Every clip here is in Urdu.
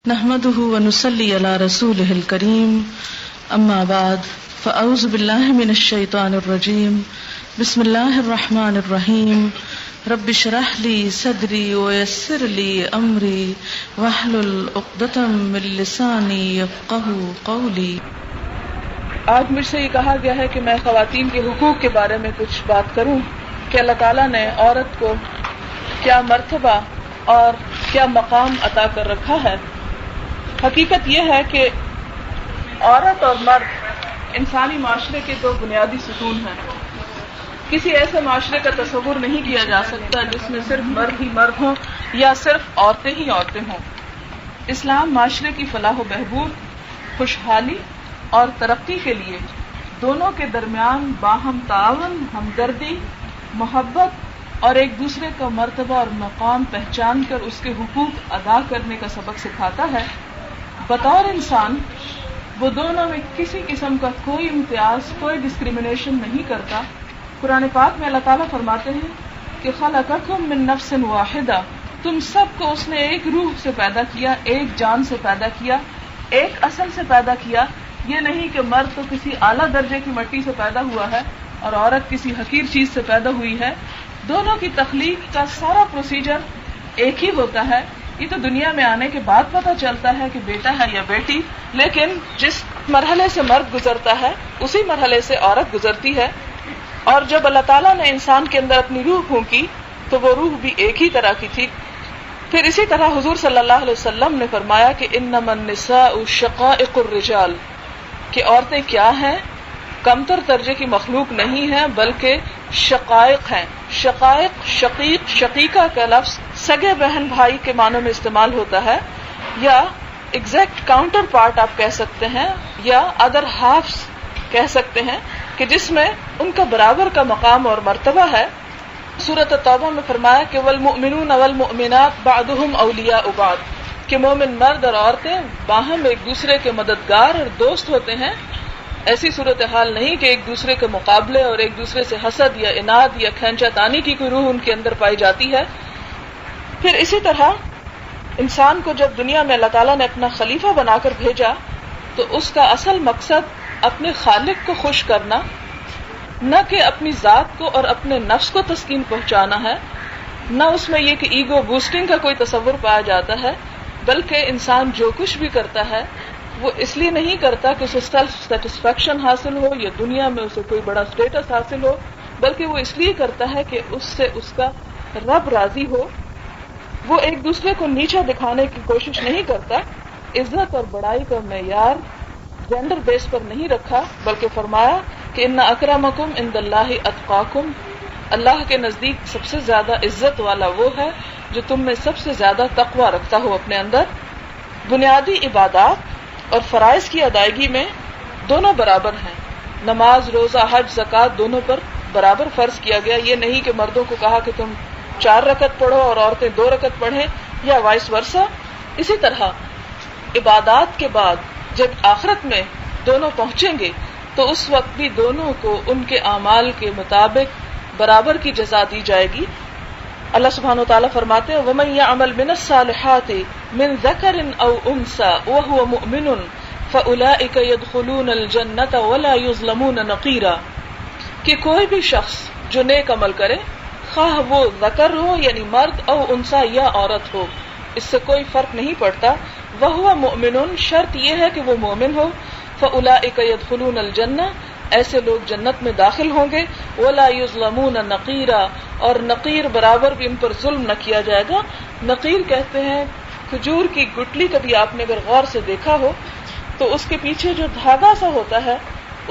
نحمده ونصلي على رسوله الكريم اما بعد فاعوذ بالله من الشيطان الرجيم بسم الله الرحمن الرحيم رب اشرح لي صدري ويسر لي امري واحلل عقدة من لساني يفقهوا قولي۔ آج مجھ سے یہ کہا گیا ہے کہ میں خواتین کے حقوق کے بارے میں کچھ بات کروں کہ اللہ تعالیٰ نے عورت کو کیا مرتبہ اور کیا مقام عطا کر رکھا ہے۔ حقیقت یہ ہے کہ عورت اور مرد انسانی معاشرے کے دو بنیادی ستون ہیں۔ کسی ایسے معاشرے کا تصور نہیں کیا جا سکتا جس میں صرف مرد ہی مرد ہوں یا صرف عورتیں ہی عورتیں ہوں۔ اسلام معاشرے کی فلاح و بہبود، خوشحالی اور ترقی کے لیے دونوں کے درمیان باہم تعاون، ہمدردی، محبت اور ایک دوسرے کا مرتبہ اور مقام پہچان کر اس کے حقوق ادا کرنے کا سبق سکھاتا ہے۔ بطور انسان وہ دونوں میں کسی قسم کا کوئی امتیاز، کوئی ڈسکریمنیشن نہیں کرتا۔ قرآن پاک میں اللہ تعالیٰ فرماتے ہیں کہ خلقکم من نفس واحدہ، تم سب کو اس نے ایک روح سے پیدا کیا، ایک جان سے پیدا کیا، ایک اصل سے پیدا کیا۔ یہ نہیں کہ مرد تو کسی اعلیٰ درجے کی مٹی سے پیدا ہوا ہے اور عورت کسی حقیر چیز سے پیدا ہوئی ہے۔ دونوں کی تخلیق کا سارا پروسیجر ایک ہی ہوتا ہے۔ یہ تو دنیا میں آنے کے بعد پتہ چلتا ہے کہ بیٹا ہے یا بیٹی، لیکن جس مرحلے سے مرد گزرتا ہے اسی مرحلے سے عورت گزرتی ہے۔ اور جب اللہ تعالیٰ نے انسان کے اندر اپنی روح پھونکی تو وہ روح بھی ایک ہی طرح کی تھی۔ پھر اسی طرح حضور صلی اللہ علیہ وسلم نے فرمایا کہ انما النساء شقائق الرجال، کہ عورتیں کیا ہیں؟ کمتر درجے کی مخلوق نہیں ہیں بلکہ شقائق ہیں۔ شقائق، شقیق، شقیقہ کا لفظ سگے بہن بھائی کے معنوں میں استعمال ہوتا ہے، یا ایگزیکٹ کاؤنٹر پارٹ آپ کہہ سکتے ہیں، یا ادر ہافس کہہ سکتے ہیں، کہ جس میں ان کا برابر کا مقام اور مرتبہ ہے۔ سورۃ توبہ میں فرمایا کہ والمؤمنون والمؤمنات بعضهم اولیاء بعض، کہ مومن مرد اور عورتیں باہم ایک دوسرے کے مددگار اور دوست ہوتے ہیں۔ ایسی صورتحال نہیں کہ ایک دوسرے کے مقابلے اور ایک دوسرے سے حسد یا اناد یا کھینچا تانی کی کوئی روح ان کے اندر پائی جاتی ہے۔ پھر اسی طرح انسان کو جب دنیا میں اللہ تعالیٰ نے اپنا خلیفہ بنا کر بھیجا تو اس کا اصل مقصد اپنے خالق کو خوش کرنا، نہ کہ اپنی ذات کو اور اپنے نفس کو تسکین پہنچانا ہے، نہ اس میں یہ کہ ایگو بوسٹنگ کا کوئی تصور پایا جاتا ہے، بلکہ انسان جو کچھ بھی کرتا ہے وہ اس لیے نہیں کرتا کہ اسے سیلف سیٹسفیکشن حاصل ہو یا دنیا میں اسے کوئی بڑا سٹیٹس حاصل ہو، بلکہ وہ اس لیے کرتا ہے کہ اس سے اس کا رب راضی ہو۔ وہ ایک دوسرے کو نیچا دکھانے کی کوشش نہیں کرتا۔ عزت اور بڑائی کا معیار جینڈر بیس پر نہیں رکھا، بلکہ فرمایا کہ ان اکرمکم عند اللہ اتقاکم، اللہ کے نزدیک سب سے زیادہ عزت والا وہ ہے جو تم میں سب سے زیادہ تقوی رکھتا ہو اپنے اندر۔ بنیادی عبادات اور فرائض کی ادائیگی میں دونوں برابر ہیں۔ نماز، روزہ، حج، زکوٰۃ دونوں پر برابر فرض کیا گیا۔ یہ نہیں کہ مردوں کو کہا کہ تم 4 رکعت پڑھو اور عورتیں 2 رکعت پڑھیں یا وائس ورثہ۔ اسی طرح عبادات کے بعد جب آخرت میں دونوں پہنچیں گے تو اس وقت بھی دونوں کو ان کے اعمال کے مطابق برابر کی جزا دی جائے گی۔ اللہ سبحانہ وتعالیٰ فرماتے ہیں وَمَن يَعْمَلْ مِنَ الصَّالِحَاتِ مِن ذَكَرٍ أَوْ أُنثَىٰ وَهُوَ مُؤْمِنٌ فَأُولَٰئِكَ يَدْخُلُونَ الْجَنَّةَ وَلَا يُظْلَمُونَ نَقِيرًا، کہ کوئی بھی شخص جو نیک عمل کرے، خواہ وہ ذکر ہو یعنی مرد، او انثیٰ یا عورت ہو، اس سے کوئی فرق نہیں پڑتا۔ وَهُوَ مُؤْمِنٌ، شرط یہ ہے کہ وہ مومن ہو۔ فَأُولَٰئِكَ يَدْخُلُونَ الْجَنَّةَ، ایسے لوگ جنت میں داخل ہوں گے۔ وَلَا يُظْلَمُونَ نَقِيرًا، اور نقیر برابر بھی ان پر ظلم نہ کیا جائے گا۔ نقیر کہتے ہیں کھجور کی گٹلی، کبھی آپ نے اگر غور سے دیکھا ہو تو اس کے پیچھے جو دھاگا سا ہوتا ہے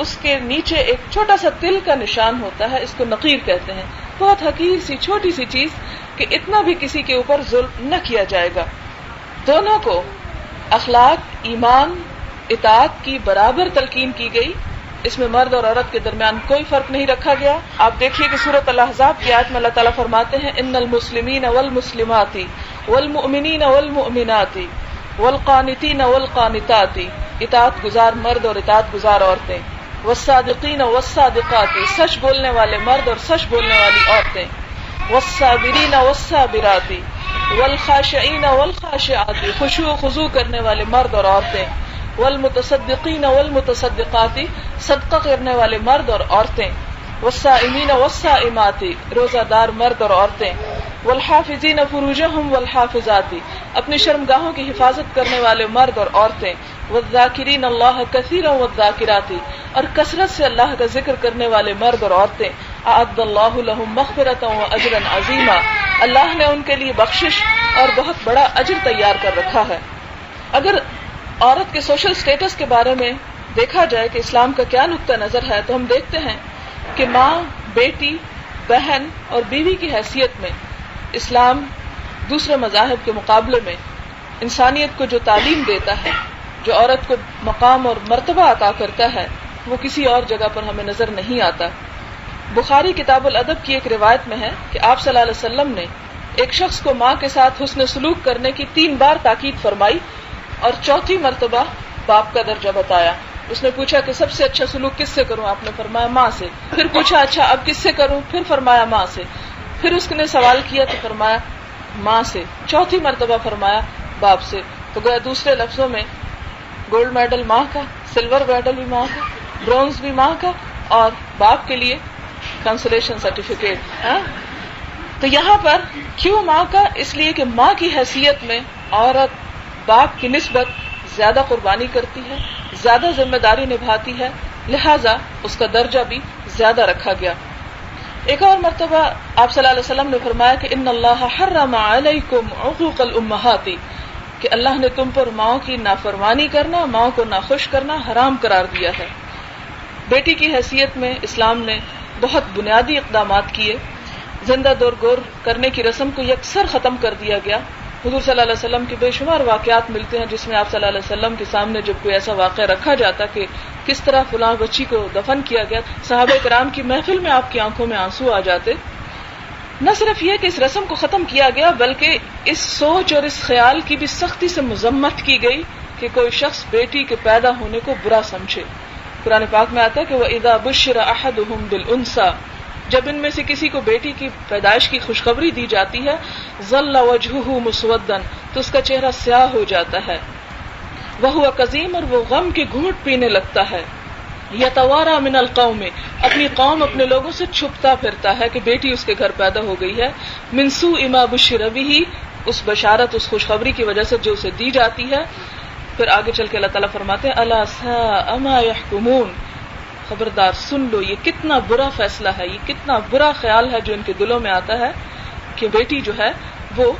اس کے نیچے ایک چھوٹا سا تل کا نشان ہوتا ہے، اس کو نقیر کہتے ہیں۔ بہت حقیر سی چھوٹی سی چیز کہ اتنا بھی کسی کے اوپر ظلم نہ کیا جائے گا۔ دونوں کو اخلاق، ایمان، اطاعت کی برابر تلقین کی گئی۔ اس میں مرد اور عورت کے درمیان کوئی فرق نہیں رکھا گیا۔ آپ دیکھیے کہ سورۃ الاحزاب کی آیت میں اللہ تعالیٰ فرماتے ہیں ان المسلمین والمسلمات والمؤمنین والمؤمنات والقانتین والقانتات، اطاعت گزار مرد اور اطاعت گزار عورتیں، والصادقین والصادقات، سچ بولنے والے مرد اور سچ بولنے والی عورتیں، والصابرین والصابرات، والخاشعین والخاشعات، خشوع و خضوع کرنے والے مرد اور عورتیں، والمتصدقین والمتصدقات، صدقہ کرنے والے مرد اور عورتیں، والصائمین والصائمات، روزہ دار مرد اور عورتیں، والحافظین فروجہم والحافظات، اپنی شرمگاہوں کی حفاظت کرنے والے مرد اور عورتیں، والذاکرین اللہ کثیرا والذاکرات، اور کثرت سے اللہ کا ذکر کرنے والے مرد اور عورتیں، اعد اللہ لہم مغفرۃ واجرا عظیما، اللہ نے ان کے لیے بخشش اور بہت بڑا اجر تیار کر رکھا ہے۔ اگر عورت کے سوشل سٹیٹس کے بارے میں دیکھا جائے کہ اسلام کا کیا نقطہ نظر ہے، تو ہم دیکھتے ہیں کہ ماں، بیٹی، بہن اور بیوی کی حیثیت میں اسلام دوسرے مذاہب کے مقابلے میں انسانیت کو جو تعلیم دیتا ہے، جو عورت کو مقام اور مرتبہ عطا کرتا ہے، وہ کسی اور جگہ پر ہمیں نظر نہیں آتا۔ بخاری کتاب الادب کی ایک روایت میں ہے کہ آپ صلی اللہ علیہ وسلم نے ایک شخص کو ماں کے ساتھ حسن سلوک کرنے کی 3 بار تاکید فرمائی اور 4تھی مرتبہ باپ کا درجہ بتایا۔ اس نے پوچھا کہ سب سے اچھا سلوک کس سے کروں؟ آپ نے فرمایا ماں سے۔ پھر پوچھا اچھا اب کس سے کروں؟ پھر فرمایا ماں سے۔ پھر اس نے سوال کیا تو فرمایا ماں سے۔ 4تھی مرتبہ فرمایا باپ سے۔ تو گویا دوسرے لفظوں میں گولڈ میڈل ماں کا، سلور میڈل بھی ماں کا، برونز بھی ماں کا، اور باپ کے لیے کنسولیشن سرٹیفکیٹ۔ تو یہاں پر کیوں ماں کا؟ اس لیے کہ ماں کی حیثیت میں عورت باپ کی نسبت زیادہ قربانی کرتی ہے، زیادہ ذمہ داری نبھاتی ہے، لہذا اس کا درجہ بھی زیادہ رکھا گیا۔ ایک اور مرتبہ آپ صلی اللہ علیہ وسلم نے فرمایا کہ ان اللہ حرم علیکم عقوق الامہات، کہ اللہ نے تم پر ماؤں کی نافرمانی کرنا، ماؤں کو ناخوش کرنا حرام قرار دیا ہے۔ بیٹی کی حیثیت میں اسلام نے بہت بنیادی اقدامات کیے۔ زندہ دور گور کرنے کی رسم کو یکسر ختم کر دیا گیا۔ حضور صلی اللہ علیہ وسلم کے بے شمار واقعات ملتے ہیں جس میں آپ صلی اللہ علیہ وسلم کے سامنے جب کوئی ایسا واقعہ رکھا جاتا کہ کس طرح فلاں بچی کو دفن کیا گیا، صحابہ کرام کی محفل میں آپ کی آنکھوں میں آنسو آ جاتے۔ نہ صرف یہ کہ اس رسم کو ختم کیا گیا، بلکہ اس سوچ اور اس خیال کی بھی سختی سے مذمت کی گئی کہ کوئی شخص بیٹی کے پیدا ہونے کو برا سمجھے۔ قرآن پاک میں آتا ہے کہ وَإِذَا بُشِّرَ أَحَدُهُمْ بِالْأُنثىٰ، جب ان میں سے کسی کو بیٹی کی پیدائش کی خوشخبری دی جاتی ہے، ظل وجهه مسودا، تو اس کا چہرہ سیاہ ہو جاتا ہے، وهو كظيم، اور وہ غم کے گھونٹ پینے لگتا ہے، يتوارى من القوم، اپنی قوم اپنے لوگوں سے چھپتا پھرتا ہے کہ بیٹی اس کے گھر پیدا ہو گئی ہے، من سوء ما بشر به، اس بشارت اس خوشخبری کی وجہ سے جو اسے دی جاتی ہے۔ پھر آگے چل کے اللہ تعالیٰ فرماتے ہیں الا ساء ما يحكمون، خبردار سن لو یہ کتنا برا فیصلہ ہے، یہ کتنا برا خیال ہے جو ان کے دلوں میں آتا ہے کہ بیٹی جو ہے وہ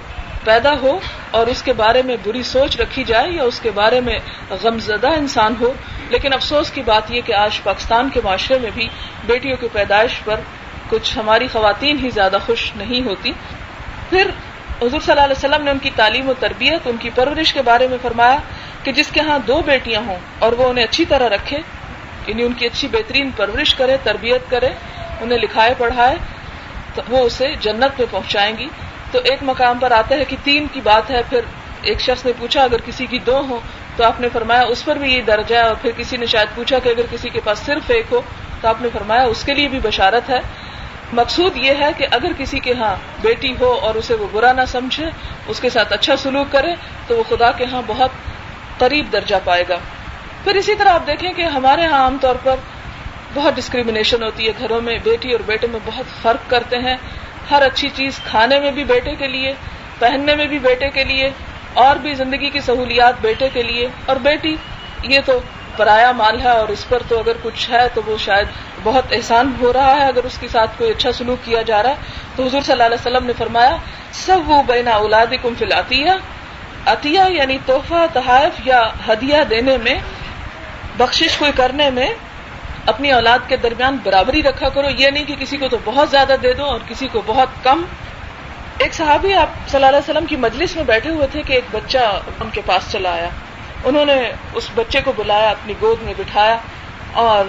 پیدا ہو اور اس کے بارے میں بری سوچ رکھی جائے یا اس کے بارے میں غمزدہ انسان ہو۔ لیکن افسوس کی بات یہ کہ آج پاکستان کے معاشرے میں بھی بیٹیوں کی پیدائش پر کچھ ہماری خواتین ہی زیادہ خوش نہیں ہوتی۔ پھر حضور صلی اللہ علیہ وسلم نے ان کی تعلیم و تربیت، ان کی پرورش کے بارے میں فرمایا کہ جس کے ہاں 2 بیٹیاں ہوں اور وہ انہیں اچھی طرح رکھے، یعنی ان کی اچھی بہترین پرورش کرے، تربیت کرے، انہیں لکھائے پڑھائے، تو وہ اسے جنت میں پہنچائیں گی۔ تو ایک مقام پر آتا ہے کہ 3 کی بات ہے، پھر ایک شخص نے پوچھا اگر کسی کی 2 ہو تو آپ نے فرمایا اس پر بھی یہ درجہ ہے، اور پھر کسی نے شاید پوچھا کہ اگر کسی کے پاس صرف 1 ہو تو آپ نے فرمایا اس کے لیے بھی بشارت ہے۔ مقصود یہ ہے کہ اگر کسی کے ہاں بیٹی ہو اور اسے وہ برا نہ سمجھے، اس کے ساتھ اچھا سلوک کرے، تو وہ خدا کے ہاں بہت قریب درجہ پائے گا۔ پھر اسی طرح آپ دیکھیں کہ ہمارے ہاں عام طور پر بہت ڈسکریمنیشن ہوتی ہے، گھروں میں بیٹی اور بیٹے میں بہت فرق کرتے ہیں۔ ہر اچھی چیز کھانے میں بھی بیٹے کے لیے، پہننے میں بھی بیٹے کے لیے، اور بھی زندگی کی سہولیات بیٹے کے لیے، اور بیٹی یہ تو پرایا مال ہے اور اس پر تو اگر کچھ ہے تو وہ شاید بہت احسان ہو رہا ہے اگر اس کے ساتھ کوئی اچھا سلوک کیا جا رہا ہے۔ تو حضور صلی اللہ علیہ وسلم نے فرمایا سووا بین اولادکم فی العطیہ، عطیہ یعنی تحفہ، تحائف یا ہدیہ دینے میں، بخشش کوئی کرنے میں اپنی اولاد کے درمیان برابری رکھا کرو، یہ نہیں کہ کسی کو تو بہت زیادہ دے دو اور کسی کو بہت کم۔ ایک صحابی آپ صلی اللہ علیہ وسلم کی مجلس میں بیٹھے ہوئے تھے کہ ایک بچہ ان کے پاس چلا آیا، انہوں نے اس بچے کو بلایا، اپنی گود میں بٹھایا اور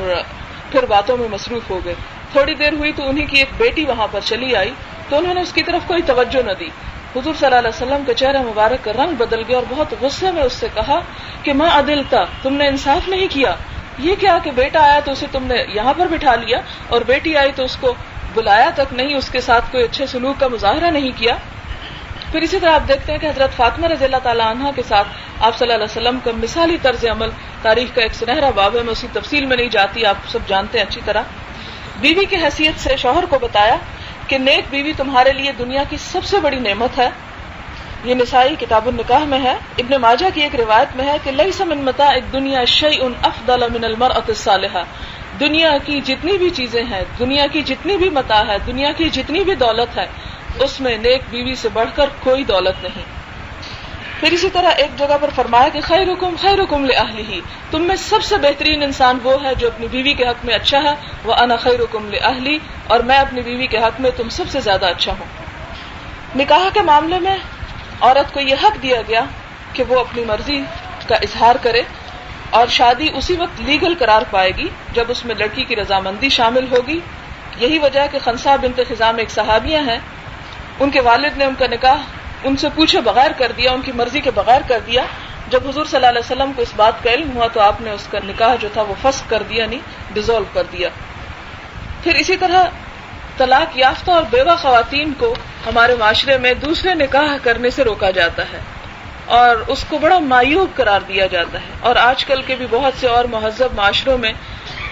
پھر باتوں میں مصروف ہو گئے۔ تھوڑی دیر ہوئی تو انہی کی ایک بیٹی وہاں پر چلی آئی تو انہوں نے اس کی طرف کوئی توجہ نہ دی۔ حضور صلی اللہ علیہ وسلم کا چہرہ مبارک کا رنگ بدل گیا اور بہت غصے میں اس سے کہا کہ ما عدلتا، تم نے انصاف نہیں کیا، یہ کیا کہ بیٹا آیا تو اسے تم نے یہاں پر بٹھا لیا اور بیٹی آئی تو اس کو بلایا تک نہیں، اس کے ساتھ کوئی اچھے سلوک کا مظاہرہ نہیں کیا۔ پھر اسی طرح آپ دیکھتے ہیں کہ حضرت فاطمہ رضی اللہ تعالیٰ عنہا کے ساتھ آپ صلی اللہ علیہ وسلم کا مثالی طرز عمل تاریخ کا ایک سنہرا باب ہے، میں اسی تفصیل میں نہیں جاتی، آپ سب جانتے ہیں اچھی طرح. بیوی کی حیثیت سے شوہر کو بتایا کہ نیک بیوی تمہارے لیے دنیا کی سب سے بڑی نعمت ہے. یہ نسائی کتاب النکاح میں ہے. ابن ماجہ کی ایک روایت میں ہے کہ لیس من متاع الدنیا شیء افضل من المرأة الصالحہ، دنیا کی جتنی بھی چیزیں ہیں، دنیا کی جتنی بھی متاع ہے، دنیا کی جتنی بھی دولت ہے، اس میں نیک بیوی سے بڑھ کر کوئی دولت نہیں. پھر اسی طرح ایک جگہ پر فرمایا کہ خیرکم خیرکم لأہلہ، تم میں سب سے بہترین انسان وہ ہے جو اپنی بیوی کے حق میں اچھا ہے. وأنا خیرکم لأہلی، اور میں اپنی بیوی کے حق میں تم سب سے زیادہ اچھا ہوں. نکاح کے معاملے میں عورت کو یہ حق دیا گیا کہ وہ اپنی مرضی کا اظہار کرے، اور شادی اسی وقت لیگل قرار پائے گی جب اس میں لڑکی کی رضامندی شامل ہوگی. یہی وجہ ہے کہ خنسا بنت خزام ایک صحابیہ ہیں، ان کے والد نے ان کا نکاح ان سے پوچھے بغیر کر دیا، ان کی مرضی کے بغیر کر دیا. جب حضور صلی اللہ علیہ وسلم کو اس بات کا علم ہوا تو آپ نے اس کا نکاح جو تھا وہ فسخ کر دیا، نہیں ڈیزولو کر دیا. پھر اسی طرح طلاق یافتہ اور بیوہ خواتین کو ہمارے معاشرے میں دوسرے نکاح کرنے سے روکا جاتا ہے اور اس کو بڑا معیوب قرار دیا جاتا ہے. اور آج کل کے بھی بہت سے اور مہذب معاشروں میں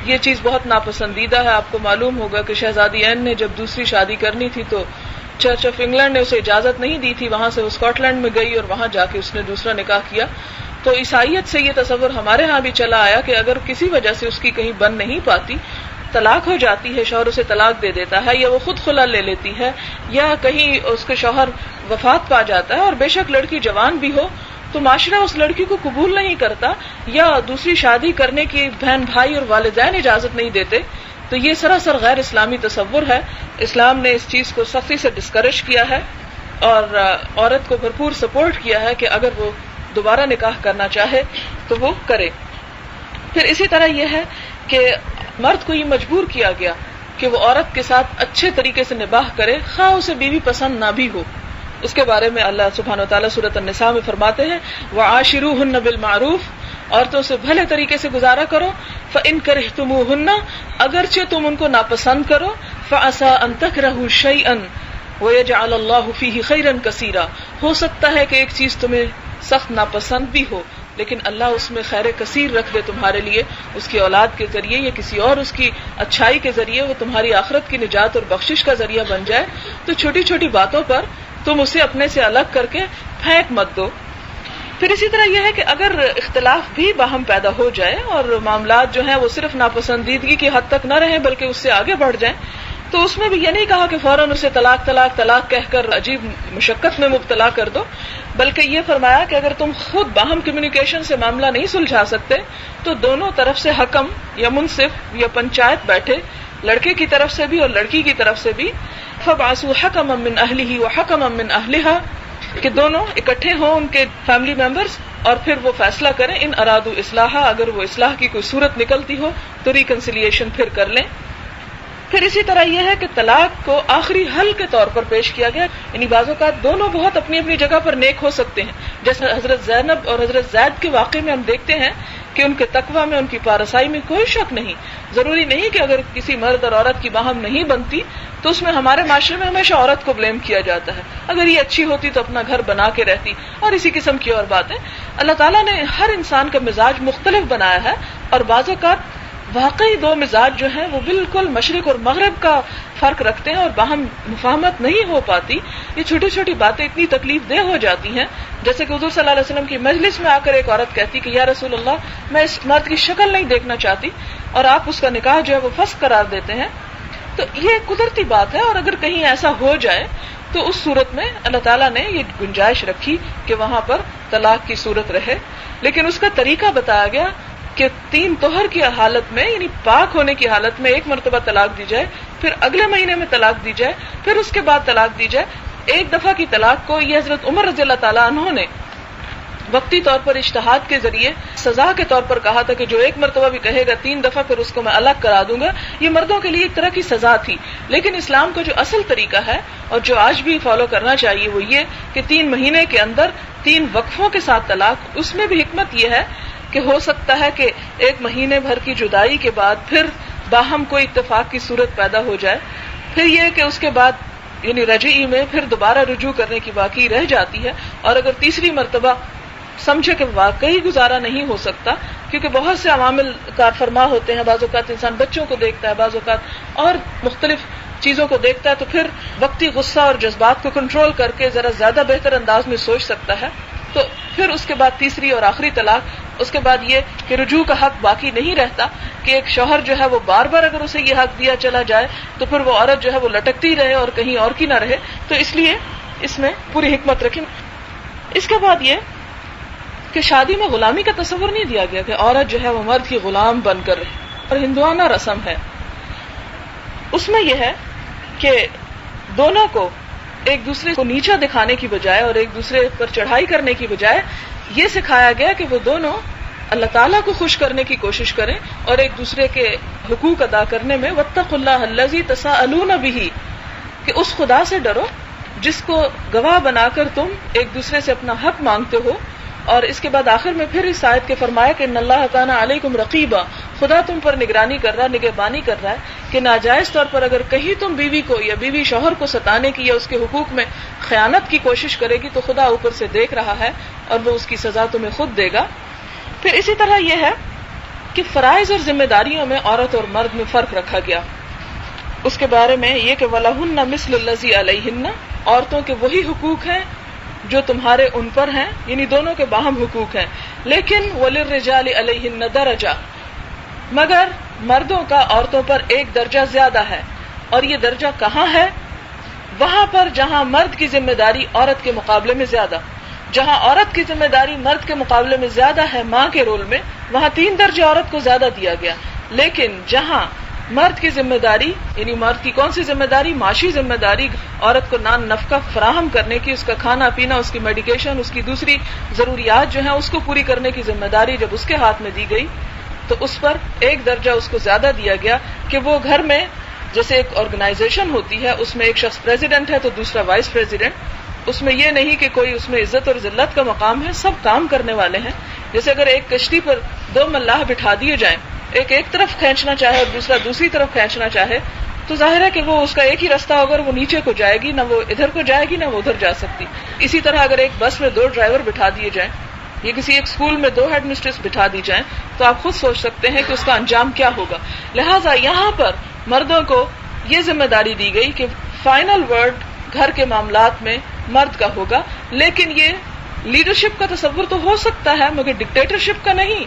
یہ چیز بہت ناپسندیدہ ہے. آپ کو معلوم ہوگا کہ شہزادی این نے جب دوسری شادی کرنی تھی تو چرچ آف انگلینڈ نے اسے اجازت نہیں دی تھی، وہاں سے وہ اسکاٹ لینڈ میں گئی اور وہاں جا کے اس نے دوسرا نکاح کیا. تو عیسائیت سے یہ تصور ہمارے ہاں بھی چلا آیا کہ اگر کسی وجہ سے اس کی کہیں بن نہیں پاتی، طلاق ہو جاتی ہے، شوہر اسے طلاق دے دیتا ہے یا وہ خود خلا لے لیتی ہے یا کہیں اس کے شوہر وفات پا جاتا ہے، اور بے شک لڑکی جوان بھی ہو تو معاشرہ اس لڑکی کو قبول نہیں کرتا یا دوسری شادی کرنے کی بہن بھائی اور والدین اجازت نہیں دیتے، تو یہ سراسر غیر اسلامی تصور ہے. اسلام نے اس چیز کو سختی سے ڈسکریج کیا ہے اور عورت کو بھرپور سپورٹ کیا ہے کہ اگر وہ دوبارہ نکاح کرنا چاہے تو وہ کرے. پھر اسی طرح یہ ہے کہ مرد کو یہ مجبور کیا گیا کہ وہ عورت کے ساتھ اچھے طریقے سے نباہ کرے، خواہ اسے بیوی پسند نہ بھی ہو. اس کے بارے میں اللہ سبحانہ وتعالیٰ سورۃ النساء میں فرماتے ہیں وعاشروہن بالمعروف، عورتوں سے بھلے طریقے سے گزارا کرو. فإن کرہتموہن، اگرچہ تم ان کو ناپسند کرو. فعسى ان تکرہوا شیئا ویجعل اللہ فیہ خیرا کثیرا، ہو سکتا ہے کہ ایک چیز تمہیں سخت ناپسند بھی ہو لیکن اللہ اس میں خیر کثیر رکھ دے تمہارے لیے، اس کی اولاد کے ذریعے یا کسی اور اس کی اچھائی کے ذریعے وہ تمہاری آخرت کی نجات اور بخشش کا ذریعہ بن جائے. تو چھوٹی چھوٹی باتوں پر تم اسے اپنے سے الگ کر کے پھینک مت دو. پھر اسی طرح یہ ہے کہ اگر اختلاف بھی باہم پیدا ہو جائے اور معاملات جو ہیں وہ صرف ناپسندیدگی کی حد تک نہ رہیں بلکہ اس سے آگے بڑھ جائیں، تو اس میں بھی یہ نہیں کہا کہ فوراً اسے طلاق طلاق طلاق کہہ کر عجیب مشقت میں مبتلا کر دو، بلکہ یہ فرمایا کہ اگر تم خود باہم کمیونیکیشن سے معاملہ نہیں سلجھا سکتے تو دونوں طرف سے حکم یا منصف یا پنچایت بیٹھے، لڑکے کی طرف سے بھی اور لڑکی کی طرف سے بھی. فَبْعَثُوا حَكَمًا مِّنْ أَهْلِهِ وَحَكَمًا مِّنْ أَهْلِهَا، کہ دونوں اکٹھے ہوں ان کے فیملی ممبرز اور پھر وہ فیصلہ کریں. ان ارادو اصلاحا، اگر وہ اصلاح کی کوئی صورت نکلتی ہو تو ریکنسیلیشن پھر کر لیں. پھر اسی طرح یہ ہے کہ طلاق کو آخری حل کے طور پر پیش کیا گیا، یعنی بعض اوقات دونوں بہت اپنی اپنی جگہ پر نیک ہو سکتے ہیں. جیسے حضرت زینب اور حضرت زید کے واقعے میں ہم دیکھتے ہیں کہ ان کے تقویٰ میں، ان کی پارسائی میں کوئی شک نہیں. ضروری نہیں کہ اگر کسی مرد اور عورت کی باہم نہیں بنتی تو اس میں ہمارے معاشرے میں ہمیشہ عورت کو بلیم کیا جاتا ہے، اگر یہ اچھی ہوتی تو اپنا گھر بنا کے رہتی، اور اسی قسم کی اور باتیں. اللہ تعالیٰ نے ہر انسان کا مزاج مختلف بنایا ہے، اور بعض اوقات واقعی دو مزاج جو ہیں وہ بالکل مشرق اور مغرب کا فرق رکھتے ہیں اور باہم مفاہمت نہیں ہو پاتی. یہ چھوٹی چھوٹی باتیں اتنی تکلیف دہ ہو جاتی ہیں، جیسے کہ حضور صلی اللہ علیہ وسلم کی مجلس میں آ کر ایک عورت کہتی کہ یا رسول اللہ میں اس مرد کی شکل نہیں دیکھنا چاہتی، اور آپ اس کا نکاح جو ہے وہ فسخ قرار دیتے ہیں. تو یہ قدرتی بات ہے، اور اگر کہیں ایسا ہو جائے تو اس صورت میں اللہ تعالیٰ نے یہ گنجائش رکھی کہ وہاں پر طلاق کی صورت رہے، لیکن اس کا طریقہ بتایا گیا کہ 3 طہر کی حالت میں، یعنی پاک ہونے کی حالت میں ایک مرتبہ طلاق دی جائے، پھر اگلے مہینے میں طلاق دی جائے، پھر اس کے بعد طلاق دی جائے. ایک دفعہ کی طلاق کو یہ حضرت عمر رضی اللہ تعالیٰ عنہ نے وقتی طور پر اجتہاد کے ذریعے سزا کے طور پر کہا تھا کہ جو ایک مرتبہ بھی کہے گا 3 دفعہ پھر اس کو میں الگ کرا دوں گا. یہ مردوں کے لیے ایک طرح کی سزا تھی، لیکن اسلام کا جو اصل طریقہ ہے اور جو آج بھی فالو کرنا چاہیے وہ یہ کہ 3 مہینے کے اندر 3 وقفوں کے ساتھ طلاق. اس میں بھی حکمت یہ ہے کہ ہو سکتا ہے کہ 1 مہینے بھر کی جدائی کے بعد پھر باہم کوئی اتفاق کی صورت پیدا ہو جائے، پھر یہ کہ اس کے بعد یعنی رجعی میں پھر دوبارہ رجوع کرنے کی باقی رہ جاتی ہے، اور اگر تیسری مرتبہ سمجھے کہ واقعی گزارا نہیں ہو سکتا، کیونکہ بہت سے عوامل کار فرما ہوتے ہیں، بعض اوقات انسان بچوں کو دیکھتا ہے، بعض اوقات اور مختلف چیزوں کو دیکھتا ہے، تو پھر وقتی غصہ اور جذبات کو کنٹرول کر کے ذرا زیادہ بہتر انداز میں سوچ سکتا ہے، تو پھر اس کے بعد تیسری اور آخری طلاق، اس کے بعد یہ کہ رجوع کا حق باقی نہیں رہتا، کہ ایک شوہر جو ہے وہ بار بار اگر اسے یہ حق دیا چلا جائے تو پھر وہ عورت جو ہے وہ لٹکتی رہے اور کہیں اور کی نہ رہے، تو اس لیے اس میں پوری حکمت رکھیں۔ اس کے بعد یہ کہ شادی میں غلامی کا تصور نہیں دیا گیا کہ عورت جو ہے وہ مرد کی غلام بن کر رہے، اور ہندوانہ رسم ہے، اس میں یہ ہے کہ دونوں کو ایک دوسرے کو نیچا دکھانے کی بجائے اور ایک دوسرے پر چڑھائی کرنے کی بجائے یہ سکھایا گیا کہ وہ دونوں اللہ تعالیٰ کو خوش کرنے کی کوشش کریں اور ایک دوسرے کے حقوق ادا کرنے میں واتقوا اللہ الذی تساءلون بہ، کہ اس خدا سے ڈرو جس کو گواہ بنا کر تم ایک دوسرے سے اپنا حق مانگتے ہو۔ اور اس کے بعد آخر میں پھر اس آیت کے فرمایا کہ ان اللہ کان علیکم رقیبا، خدا تم پر نگرانی کر رہا ہے، نگہبانی کر رہا ہے کہ ناجائز طور پر اگر کہیں تم بیوی کو یا بیوی شوہر کو ستانے کی یا اس کے حقوق میں خیانت کی کوشش کرے گی تو خدا اوپر سے دیکھ رہا ہے اور وہ اس کی سزا تمہیں خود دے گا۔ پھر اسی طرح یہ ہے کہ فرائض اور ذمہ داریوں میں عورت اور مرد میں فرق رکھا گیا۔ اس کے بارے میں یہ کہ وَلَهُنَّ مِثْلُ الَّذِي عَلَيْهِنَّ، عورتوں کے وہی حقوق ہیں جو تمہارے ان پر ہیں، یعنی دونوں کے باہم حقوق ہیں، لیکن وَلِلرِّجَالِ عَلَيْهِنَّ دَرَجَةٌ، مگر مردوں کا عورتوں پر ایک درجہ زیادہ ہے، اور یہ درجہ کہاں ہے؟ وہاں پر جہاں مرد کی ذمہ داری عورت کے مقابلے میں زیادہ، جہاں عورت کی ذمہ داری مرد کے مقابلے میں زیادہ ہے ماں کے رول میں، وہاں 3 درجے عورت کو زیادہ دیا گیا، لیکن جہاں مرد کی ذمہ داری، یعنی مرد کی کون سی ذمہ داری؟ معاشی ذمہ داری، عورت کو نان نفقہ فراہم کرنے کی، اس کا کھانا پینا، اس کی میڈیکیشن، اس کی دوسری ضروریات جو ہیں اس کو پوری کرنے کی ذمہ داری جب اس کے ہاتھ میں دی گئی تو اس پر ایک درجہ اس کو زیادہ دیا گیا کہ وہ گھر میں جیسے ایک آرگنائزیشن ہوتی ہے، اس میں ایک شخص پریزیڈنٹ ہے تو دوسرا وائس پریزیڈنٹ، اس میں یہ نہیں کہ کوئی اس میں عزت اور ذلت کا مقام ہے، سب کام کرنے والے ہیں۔ جیسے اگر ایک کشتی پر 2 ملاح بٹھا دیے جائیں، ایک طرف کھینچنا چاہے اور دوسرا دوسری طرف کھینچنا چاہے تو ظاہر ہے کہ وہ اس کا ایک ہی راستہ ہوگا، وہ نیچے کو جائے گی، نہ وہ ادھر کو جائے گی نہ وہ ادھر جا سکتی۔ اسی طرح اگر ایک بس میں 2 ڈرائیور بٹھا دیے جائیں یا کسی ایک اسکول میں 2 ہیڈ مسٹریس بٹھا دی جائیں تو آپ خود سوچ سکتے ہیں کہ اس کا انجام کیا ہوگا۔ لہٰذا یہاں پر مردوں کو یہ ذمہ داری دی گئی کہ فائنل ورڈ گھر کے معاملات میں مرد کا ہوگا، لیکن یہ لیڈرشپ کا تصور تو ہو سکتا ہے مگر ڈکٹیٹرشپ کا نہیں،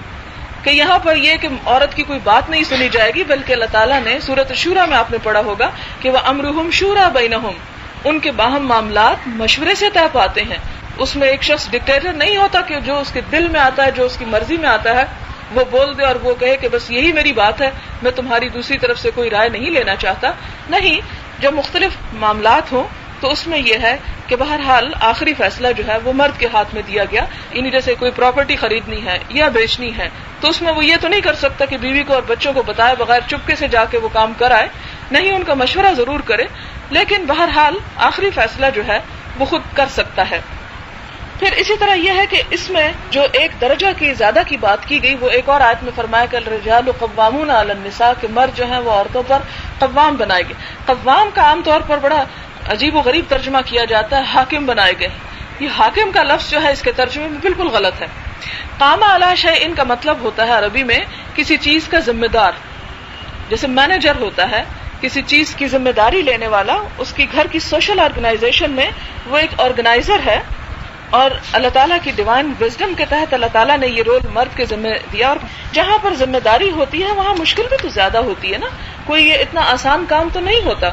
کہ یہاں پر یہ کہ عورت کی کوئی بات نہیں سنی جائے گی، بلکہ اللہ تعالیٰ نے سورۃ شورى میں آپ نے پڑھا ہوگا کہ وَأَمْرُهُمْ شُورَى بَيْنَهُمْ، ان کے باہم معاملات مشورے سے طے پاتے ہیں۔ اس میں ایک شخص ڈکٹیٹر نہیں ہوتا کہ جو اس کے دل میں آتا ہے، جو اس کی مرضی میں آتا ہے وہ بول دے اور وہ کہے کہ بس یہی میری بات ہے، میں تمہاری دوسری طرف سے کوئی رائے نہیں لینا چاہتا۔ نہیں، جب مختلف معاملات ہوں تو اس میں یہ ہے کہ بہرحال آخری فیصلہ جو ہے وہ مرد کے ہاتھ میں دیا گیا، یعنی جیسے کوئی پراپرٹی خریدنی ہے یا بیچنی ہے تو اس میں وہ یہ تو نہیں کر سکتا کہ بیوی کو اور بچوں کو بتائے بغیر چپکے سے جا کے وہ کام کرائے، نہیں، ان کا مشورہ ضرور کرے، لیکن بہرحال آخری فیصلہ جو ہے وہ خود کر سکتا ہے۔ پھر اسی طرح یہ ہے کہ اس میں جو ایک درجہ کی زیادہ کی بات کی گئی وہ ایک اور آیت میں فرمایا کہ الرجال قوامون علی النساء، کہ مرد جو ہیں وہ عورتوں پر قوام بنائے گئے۔ قوام کا عام طور پر بڑا عجیب و غریب ترجمہ کیا جاتا ہے، حاکم بنائے گئے۔ یہ حاکم کا لفظ جو ہے اس کے ترجمے میں بالکل غلط ہے۔ قام علی شیء کا مطلب ہوتا ہے عربی میں کسی چیز کا ذمہ دار، جیسے مینیجر ہوتا ہے کسی چیز کی ذمہ داری لینے والا، اس کی گھر کی سوشل آرگنائزیشن میں وہ ایک آرگنائزر ہے، اور اللہ تعالیٰ کی ڈیوائن وزڈم کے تحت اللہ تعالیٰ نے یہ رول مرد کے ذمہ دیا، اور جہاں پر ذمہ داری ہوتی ہے وہاں مشکل بھی تو زیادہ ہوتی ہے نا، کوئی یہ اتنا آسان کام تو نہیں ہوتا۔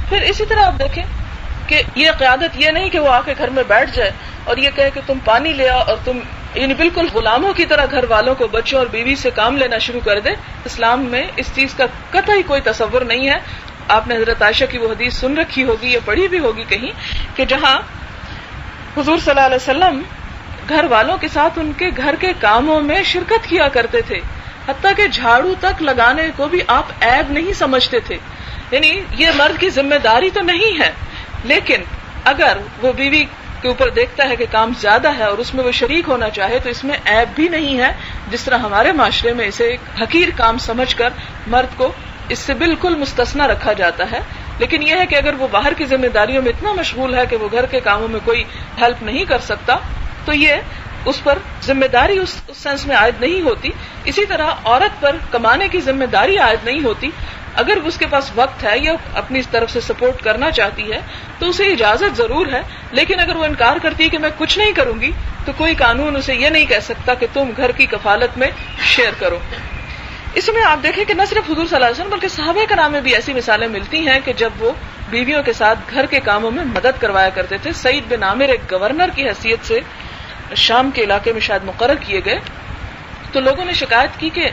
پھر اسی طرح آپ دیکھیں کہ یہ قیادت یہ نہیں کہ وہ آ کے گھر میں بیٹھ جائے اور یہ کہے کہ تم پانی لے آؤ اور تم یعنی بالکل غلاموں کی طرح گھر والوں کو، بچوں اور بیوی سے کام لینا شروع کر دے۔ اسلام میں اس چیز کا قطعی کوئی تصور نہیں ہے۔ آپ نے حضرت عائشہ کی وہ حدیث سن رکھی ہوگی یا پڑھی بھی ہوگی کہیں کہ جہاں حضور صلی اللہ علیہ وسلم گھر والوں کے ساتھ ان کے گھر کے کاموں میں شرکت کیا کرتے تھے، حتیٰ کہ جھاڑو تک لگانے کو بھی آپ عیب نہیں سمجھتے تھے۔ یعنی یہ مرد کی ذمہ داری تو نہیں ہے، لیکن اگر وہ بیوی کے اوپر دیکھتا ہے کہ کام زیادہ ہے اور اس میں وہ شریک ہونا چاہے تو اس میں عیب بھی نہیں ہے، جس طرح ہمارے معاشرے میں اسے ایک حقیر کام سمجھ کر مرد کو اس سے بالکل مستثنا رکھا جاتا ہے۔ لیکن یہ ہے کہ اگر وہ باہر کی ذمہ داریوں میں اتنا مشغول ہے کہ وہ گھر کے کاموں میں کوئی ہیلپ نہیں کر سکتا تو یہ اس پر ذمہ داری اس سینس میں عائد نہیں ہوتی. اسی طرح عورت پر کمانے کی ذمہ داری عائد نہیں ہوتی. اگر اس کے پاس وقت ہے یا اپنی طرف سے سپورٹ کرنا چاہتی ہے تو اسے اجازت ضرور ہے, لیکن اگر وہ انکار کرتی ہے کہ میں کچھ نہیں کروں گی تو کوئی قانون اسے یہ نہیں کہہ سکتا کہ تم گھر کی کفالت میں شیئر کرو. اس میں آپ دیکھیں کہ نہ صرف حضور صلی اللہ علیہ وسلم بلکہ صحابہ کرام میں بھی ایسی مثالیں ملتی ہیں کہ جب وہ بیویوں کے ساتھ گھر کے کاموں میں مدد کروایا کرتے تھے. سعید بن عامر ایک گورنر کی حیثیت سے شام کے علاقے میں شاید مقرر کیے گئے, تو لوگوں نے شکایت کی کہ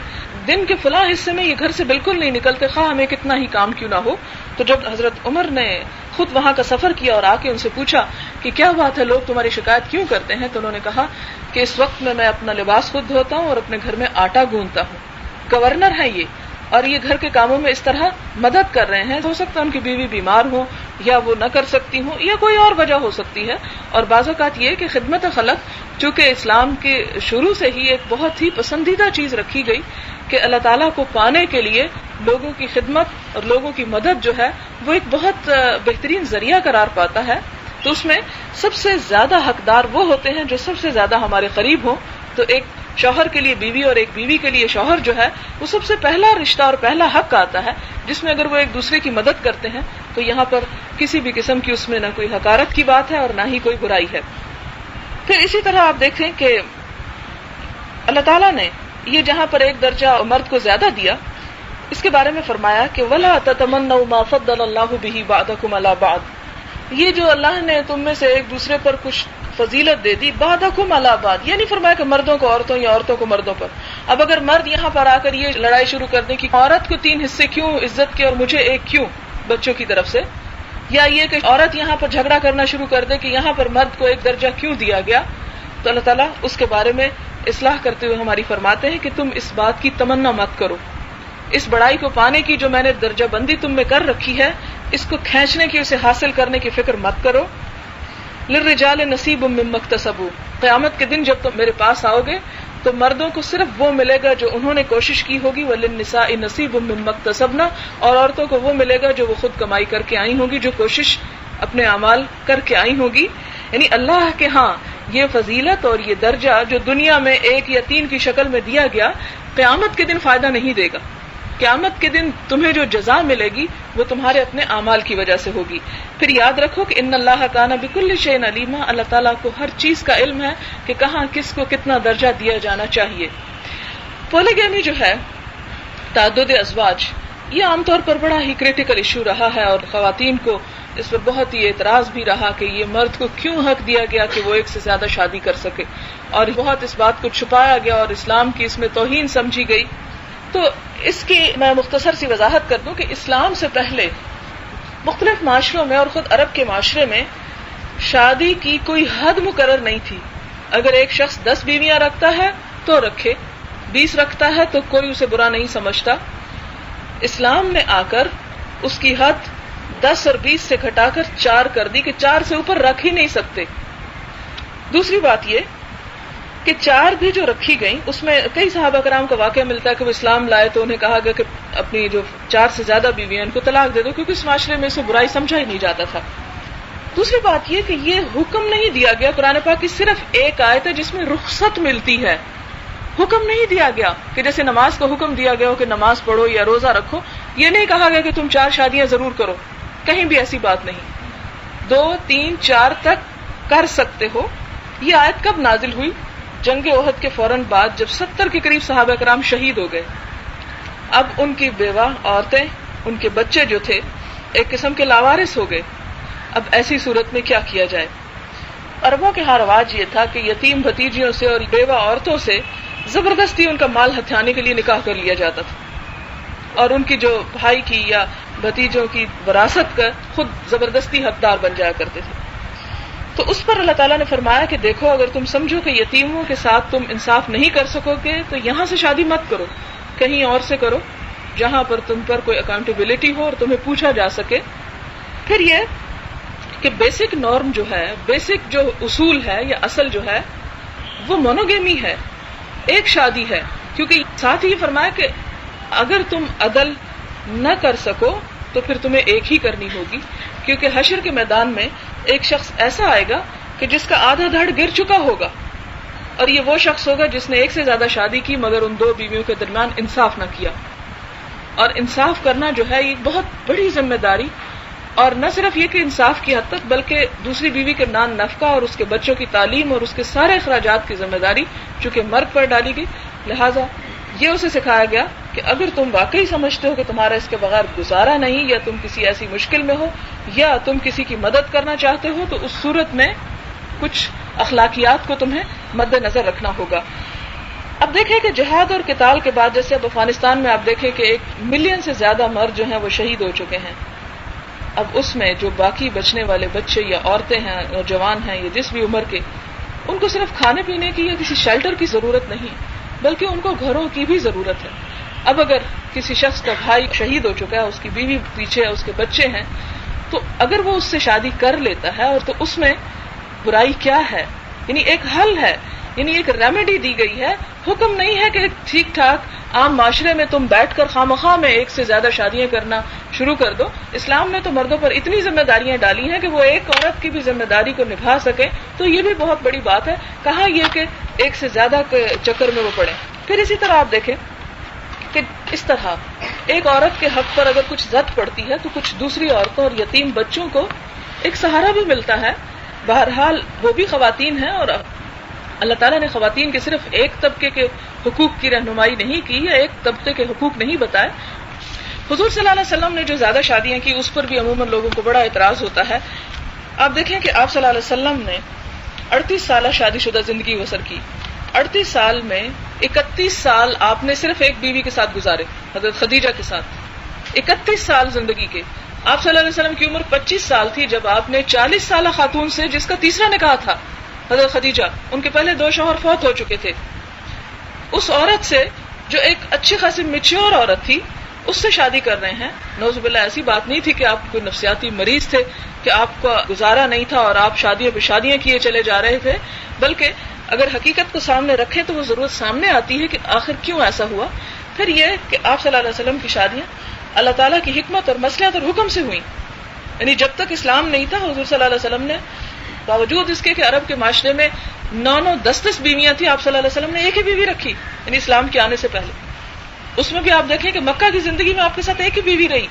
دن کے فلاں حصے میں یہ گھر سے بالکل نہیں نکلتے, خواہ ہمیں کتنا ہی کام کیوں نہ ہو. تو جب حضرت عمر نے خود وہاں کا سفر کیا اور آ کے ان سے پوچھا کہ کیا بات ہے, لوگ تمہاری شکایت کیوں کرتے ہیں, تو انہوں نے کہا کہ اس وقت میں اپنا لباس خود دھوتا ہوں اور اپنے گھر میں آٹا گوندتا ہوں. گورنر ہے یہ, اور یہ گھر کے کاموں میں اس طرح مدد کر رہے ہیں. ہو سکتا ہے ان کی بیوی بیمار ہو یا وہ نہ کر سکتی ہوں یا کوئی اور وجہ ہو سکتی ہے. اور بعض اوقات یہ کہ خدمت خلق چونکہ اسلام کے شروع سے ہی ایک بہت ہی پسندیدہ چیز رکھی گئی کہ اللہ تعالیٰ کو پانے کے لیے لوگوں کی خدمت اور لوگوں کی مدد جو ہے وہ ایک بہت بہترین ذریعہ قرار پاتا ہے. تو اس میں سب سے زیادہ حقدار وہ ہوتے ہیں جو سب سے زیادہ ہمارے قریب ہوں. تو ایک شوہر کے لیے بیوی اور ایک بیوی کے لیے شوہر جو ہے وہ سب سے پہلا رشتہ اور پہلا حق آتا ہے, جس میں اگر وہ ایک دوسرے کی مدد کرتے ہیں تو یہاں پر کسی بھی قسم کی اس میں نہ کوئی حقارت کی بات ہے اور نہ ہی کوئی برائی ہے. پھر اسی طرح آپ دیکھیں کہ اللہ تعالیٰ نے یہ جہاں پر ایک درجہ مرد کو زیادہ دیا, اس کے بارے میں فرمایا کہ وَلَا تَتَمَنَّوْا مَا فَضَّلَ اللَّهُ بِهِ بَعْضَكُمْ عَلَى بَعْضٍ, یہ جو اللہ نے تم میں سے ایک دوسرے پر کچھ فضیلت دے دی, بعضکم علی بعض, یہ نہیں فرمایا کہ مردوں کو عورتوں یا عورتوں کو مردوں پر. اب اگر مرد یہاں پر آ کر یہ لڑائی شروع کر دیں کہ عورت کو 3 حصے کیوں عزت کے اور مجھے 1 کیوں بچوں کی طرف سے, یا یہ کہ عورت یہاں پر جھگڑا کرنا شروع کر دے کہ یہاں پر مرد کو 1 درجہ کیوں دیا گیا, تو اللہ تعالیٰ اس کے بارے میں اصلاح کرتے ہوئے ہماری فرماتے ہیں کہ تم اس بات کی تمنا مت کرو, اس بڑائی کو پانے کی جو میں نے درجہ بندی تم میں کر رکھی ہے اس کو کھینچنے کی, اسے حاصل کرنے کی فکر مت کرو. للرجال نصیب مما اکتسبوا, قیامت کے دن جب تم میرے پاس آؤ گے تو مردوں کو صرف وہ ملے گا جو انہوں نے کوشش کی ہوگی, وللنساء نصیب مما اکتسبنا, اور عورتوں کو وہ ملے گا جو وہ خود کمائی کر کے آئی ہوں گی, جو کوشش اپنے اعمال کر کے آئی ہوں گی. یعنی اللہ کے ہاں یہ فضیلت اور یہ درجہ جو دنیا میں 1 یا 3 کی شکل میں دیا گیا, قیامت کے دن فائدہ نہیں دے گا. قیامت کے دن تمہیں جو جزا ملے گی وہ تمہارے اپنے اعمال کی وجہ سے ہوگی. پھر یاد رکھو کہ ان اللہ کان بکل شیء علیما, اللہ تعالیٰ کو ہر چیز کا علم ہے کہ کہاں کس کو کتنا درجہ دیا جانا چاہیے. پولیگیمی جو ہے, تعدد ازواج, یہ عام طور پر بڑا ہی کریٹیکل ایشو رہا ہے اور خواتین کو اس پر بہت ہی اعتراض بھی رہا کہ یہ مرد کو کیوں حق دیا گیا کہ وہ 1 سے زیادہ شادی کر سکے, اور بہت اس بات کو چھپایا گیا اور اسلام کی اس میں توہین سمجھی گئی. تو اس کی میں مختصر سی وضاحت کر دوں کہ اسلام سے پہلے مختلف معاشروں میں اور خود عرب کے معاشرے میں شادی کی کوئی حد مقرر نہیں تھی. اگر ایک شخص 10 بیویاں رکھتا ہے تو رکھے, 20 رکھتا ہے تو کوئی اسے برا نہیں سمجھتا. اسلام نے آ کر اس کی حد 10 اور 20 سے گھٹا کر 4 کر دی کہ 4 سے اوپر رکھ ہی نہیں سکتے. دوسری بات یہ کہ 4 بھی جو رکھی گئیں اس میں کئی صحابہ کرام کا واقعہ ملتا ہے کہ وہ اسلام لائے تو انہیں کہا گیا کہ اپنی جو 4 سے زیادہ بیویاں ان کو طلاق دے دو, کیونکہ اس معاشرے میں اسے برائی سمجھا ہی نہیں جاتا تھا. دوسری بات یہ کہ یہ حکم نہیں دیا گیا, قرآن پاک کی صرف ایک آیت ہے جس میں رخصت ملتی ہے, حکم نہیں دیا گیا کہ جیسے نماز کو حکم دیا گیا ہو کہ نماز پڑھو یا روزہ رکھو. یہ نہیں کہا گیا کہ تم 4 شادیاں ضرور کرو, کہیں بھی ایسی بات نہیں. 2, 3, 4 تک کر سکتے ہو. یہ آیت کب نازل ہوئی؟ جنگ احد کے فوراً بعد جب 70 کے قریب صحابہ کرام شہید ہو گئے. اب ان کی بیوہ عورتیں, ان کے بچے جو تھے ایک قسم کے لاوارث ہو گئے. اب ایسی صورت میں کیا کیا جائے؟ عربوں کے ہاں رواج یہ تھا کہ یتیم بھتیجیوں سے اور بیوہ عورتوں سے زبردستی ان کا مال ہتھیانے کے لیے نکاح کر لیا جاتا تھا, اور ان کی جو بھائی کی یا بھتیجوں کی وراثت کا خود زبردستی حقدار بن جایا کرتے تھے. تو اس پر اللہ تعالیٰ نے فرمایا کہ دیکھو اگر تم سمجھو کہ یتیموں کے ساتھ تم انصاف نہیں کر سکو گے تو یہاں سے شادی مت کرو, کہیں اور سے کرو جہاں پر تم پر کوئی اکاؤنٹیبلٹی ہو اور تمہیں پوچھا جا سکے. پھر یہ کہ بیسک نارم جو ہے, بیسک جو اصول ہے یا اصل جو ہے وہ مونوگیمی ہے, ایک شادی ہے. کیونکہ ساتھ ہی فرمایا کہ اگر تم عدل نہ کر سکو تو پھر تمہیں ایک ہی کرنی ہوگی، کیونکہ حشر کے میدان میں ایک شخص ایسا آئے گا کہ جس کا آدھا دھڑ گر چکا ہوگا، اور یہ وہ شخص ہوگا جس نے ایک سے زیادہ شادی کی مگر ان دو بیویوں کے درمیان انصاف نہ کیا. اور انصاف کرنا جو ہے یہ بہت بڑی ذمہ داری، اور نہ صرف یہ کہ انصاف کی حد تک بلکہ دوسری بیوی کے نان نفقہ اور اس کے بچوں کی تعلیم اور اس کے سارے اخراجات کی ذمہ داری چونکہ مرد پر ڈالی گئی، لہٰذا یہ اسے سکھایا گیا کہ اگر تم واقعی سمجھتے ہو کہ تمہارا اس کے بغیر گزارا نہیں، یا تم کسی ایسی مشکل میں ہو، یا تم کسی کی مدد کرنا چاہتے ہو، تو اس صورت میں کچھ اخلاقیات کو تمہیں مد نظر رکھنا ہوگا. اب دیکھیں کہ جہاد اور قتال کے بعد جیسے اب افغانستان میں آپ دیکھیں کہ 1 ملین سے زیادہ مرد جو ہیں وہ شہید ہو چکے ہیں. اب اس میں جو باقی بچنے والے بچے یا عورتیں ہیں، نوجوان ہیں، یا جس بھی عمر کے، ان کو صرف کھانے پینے کی یا کسی شیلٹر کی ضرورت نہیں بلکہ ان کو گھروں کی بھی ضرورت ہے. اب اگر کسی شخص کا بھائی شہید ہو چکا ہے، اس کی بیوی پیچھے ہے، اس کے بچے ہیں، تو اگر وہ اس سے شادی کر لیتا ہے، اور تو اس میں برائی کیا ہے؟ یعنی ایک حل ہے، یعنی ایک ریمیڈی دی گئی ہے. حکم نہیں ہے کہ ٹھیک ٹھاک عام معاشرے میں تم بیٹھ کر خواہ میں ایک سے زیادہ شادیاں کرنا شروع کر دو. اسلام نے تو مردوں پر اتنی ذمہ داریاں ڈالی ہیں کہ وہ ایک عورت کی بھی ذمہ داری کو نبھا سکے، تو یہ بھی بہت بڑی بات ہے. کہاں یہ کہ ایک سے زیادہ کے چکر میں وہ پڑے. پھر اسی طرح آپ دیکھیں کہ اس طرح ایک عورت کے حق پر اگر کچھ زد پڑتی ہے تو کچھ دوسری عورتوں اور یتیم بچوں کو ایک سہارا بھی ملتا ہے. بہرحال وہ بھی خواتین ہیں، اور اللہ تعالیٰ نے خواتین کے صرف ایک طبقے کے حقوق کی رہنمائی نہیں کی یا ایک طبقے کے حقوق نہیں بتائے. حضور صلی اللہ علیہ وسلم نے جو زیادہ شادیاں کی اس پر بھی عموماً لوگوں کو بڑا اعتراض ہوتا ہے. آپ دیکھیں کہ آپ صلی اللہ علیہ وسلم نے 38 سالہ شادی شدہ زندگی بسر کی. 38 سال میں 31 سال آپ نے صرف ایک بیوی کے ساتھ گزارے، حضرت خدیجہ کے ساتھ. 31 سال زندگی کے. آپ صلی اللہ علیہ وسلم کی عمر 25 سال تھی جب آپ نے 40 سالہ خاتون سے، جس کا تیسرا نکاح تھا، حضرت خدیجہ، ان کے پہلے 2 شوہر فوت ہو چکے تھے، اس عورت سے جو ایک اچھی خاصی میچور عورت تھی اس سے شادی کر رہے ہیں. نعوذ باللہ، ایسی بات نہیں تھی کہ آپ کوئی نفسیاتی مریض تھے کہ آپ کا گزارا نہیں تھا اور آپ شادیوں پہ شادیاں کیے چلے جا رہے تھے، بلکہ اگر حقیقت کو سامنے رکھیں تو وہ ضرورت سامنے آتی ہے کہ آخر کیوں ایسا ہوا. پھر یہ کہ آپ صلی اللہ علیہ وسلم کی شادیاں اللہ تعالیٰ کی حکمت اور مصلحت اور حکم سے ہوئیں. یعنی جب تک اسلام نہیں تھا حضور صلی اللہ علیہ وسلم نے باوجود اس کے کہ عرب کے معاشرے میں 9 10 بیویاں تھیں، آپ صلی اللہ علیہ وسلم نے ایک ہی بیوی رکھی، یعنی اسلام کے آنے سے پہلے. اس میں بھی آپ دیکھیں کہ مکہ کی زندگی میں آپ کے ساتھ ایک ہی بیوی رہی.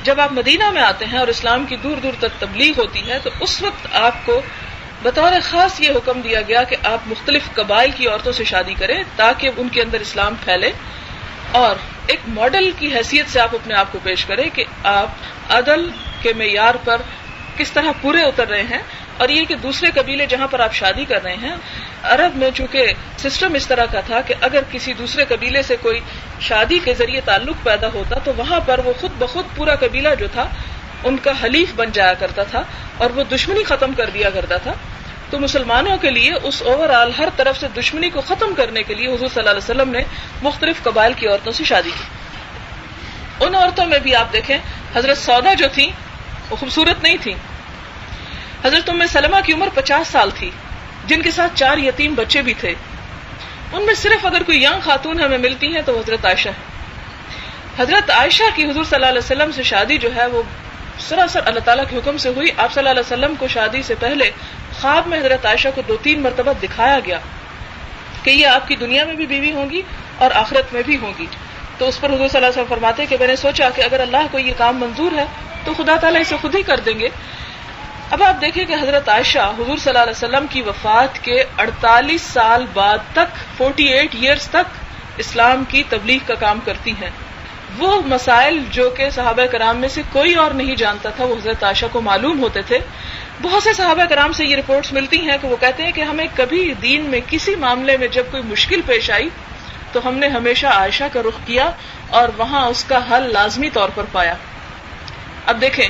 جب آپ مدینہ میں آتے ہیں اور اسلام کی دور دور تک تبلیغ ہوتی ہے تو اس وقت آپ کو بطور خاص یہ حکم دیا گیا کہ آپ مختلف قبائل کی عورتوں سے شادی کریں تاکہ ان کے اندر اسلام پھیلے، اور ایک ماڈل کی حیثیت سے آپ اپنے آپ کو پیش کریں کہ آپ عدل کے معیار پر کس طرح پورے اتر رہے ہیں. اور یہ کہ دوسرے قبیلے جہاں پر آپ شادی کر رہے ہیں، عرب میں چونکہ سسٹم اس طرح کا تھا کہ اگر کسی دوسرے قبیلے سے کوئی شادی کے ذریعے تعلق پیدا ہوتا تو وہاں پر وہ خود بخود پورا قبیلہ جو تھا ان کا حلیف بن جایا کرتا تھا اور وہ دشمنی ختم کر دیا کرتا تھا. تو مسلمانوں کے لیے اس اوور آل ہر طرف سے دشمنی کو ختم کرنے کے لیے حضور صلی اللہ علیہ وسلم نے مختلف قبائل کی عورتوں سے شادی کی. ان عورتوں میں بھی آپ دیکھیں حضرت سودا جو تھیں وہ خوبصورت نہیں تھیں. حضرت ام سلمہ کی عمر 50 سال تھی، جن کے ساتھ 4 یتیم بچے بھی تھے. ان میں صرف اگر کوئی ینگ خاتون ہمیں ملتی ہیں تو حضرت عائشہ ہے. حضرت عائشہ کی حضور صلی اللہ علیہ وسلم سے شادی جو ہے وہ سراسر اللہ تعالیٰ کے حکم سے ہوئی. آپ صلی اللہ علیہ وسلم کو شادی سے پہلے خواب میں حضرت عائشہ کو 2-3 مرتبہ دکھایا گیا کہ یہ آپ کی دنیا میں بھی بیوی ہوں گی اور آخرت میں بھی ہوں گی. تو اس پر حضور صلی اللہ علیہ وسلم فرماتے کہ میں نے سوچا کہ اگر اللہ کو یہ کام منظور ہے تو خدا تعالیٰ اسے خود ہی کر دیں گے. اب آپ دیکھیں کہ حضرت عائشہ حضور صلی اللہ علیہ وسلم کی وفات کے 48 سال بعد تک 48 ایئرز تک اسلام کی تبلیغ کا کام کرتی ہیں. وہ مسائل جو کہ صحابہ کرام میں سے کوئی اور نہیں جانتا تھا وہ حضرت عائشہ کو معلوم ہوتے تھے. بہت سے صحابہ کرام سے یہ رپورٹس ملتی ہیں کہ وہ کہتے ہیں کہ ہمیں کبھی دین میں کسی معاملے میں جب کوئی مشکل پیش آئی تو ہم نے ہمیشہ عائشہ کا رخ کیا اور وہاں اس کا حل لازمی طور پر پایا. اب دیکھیں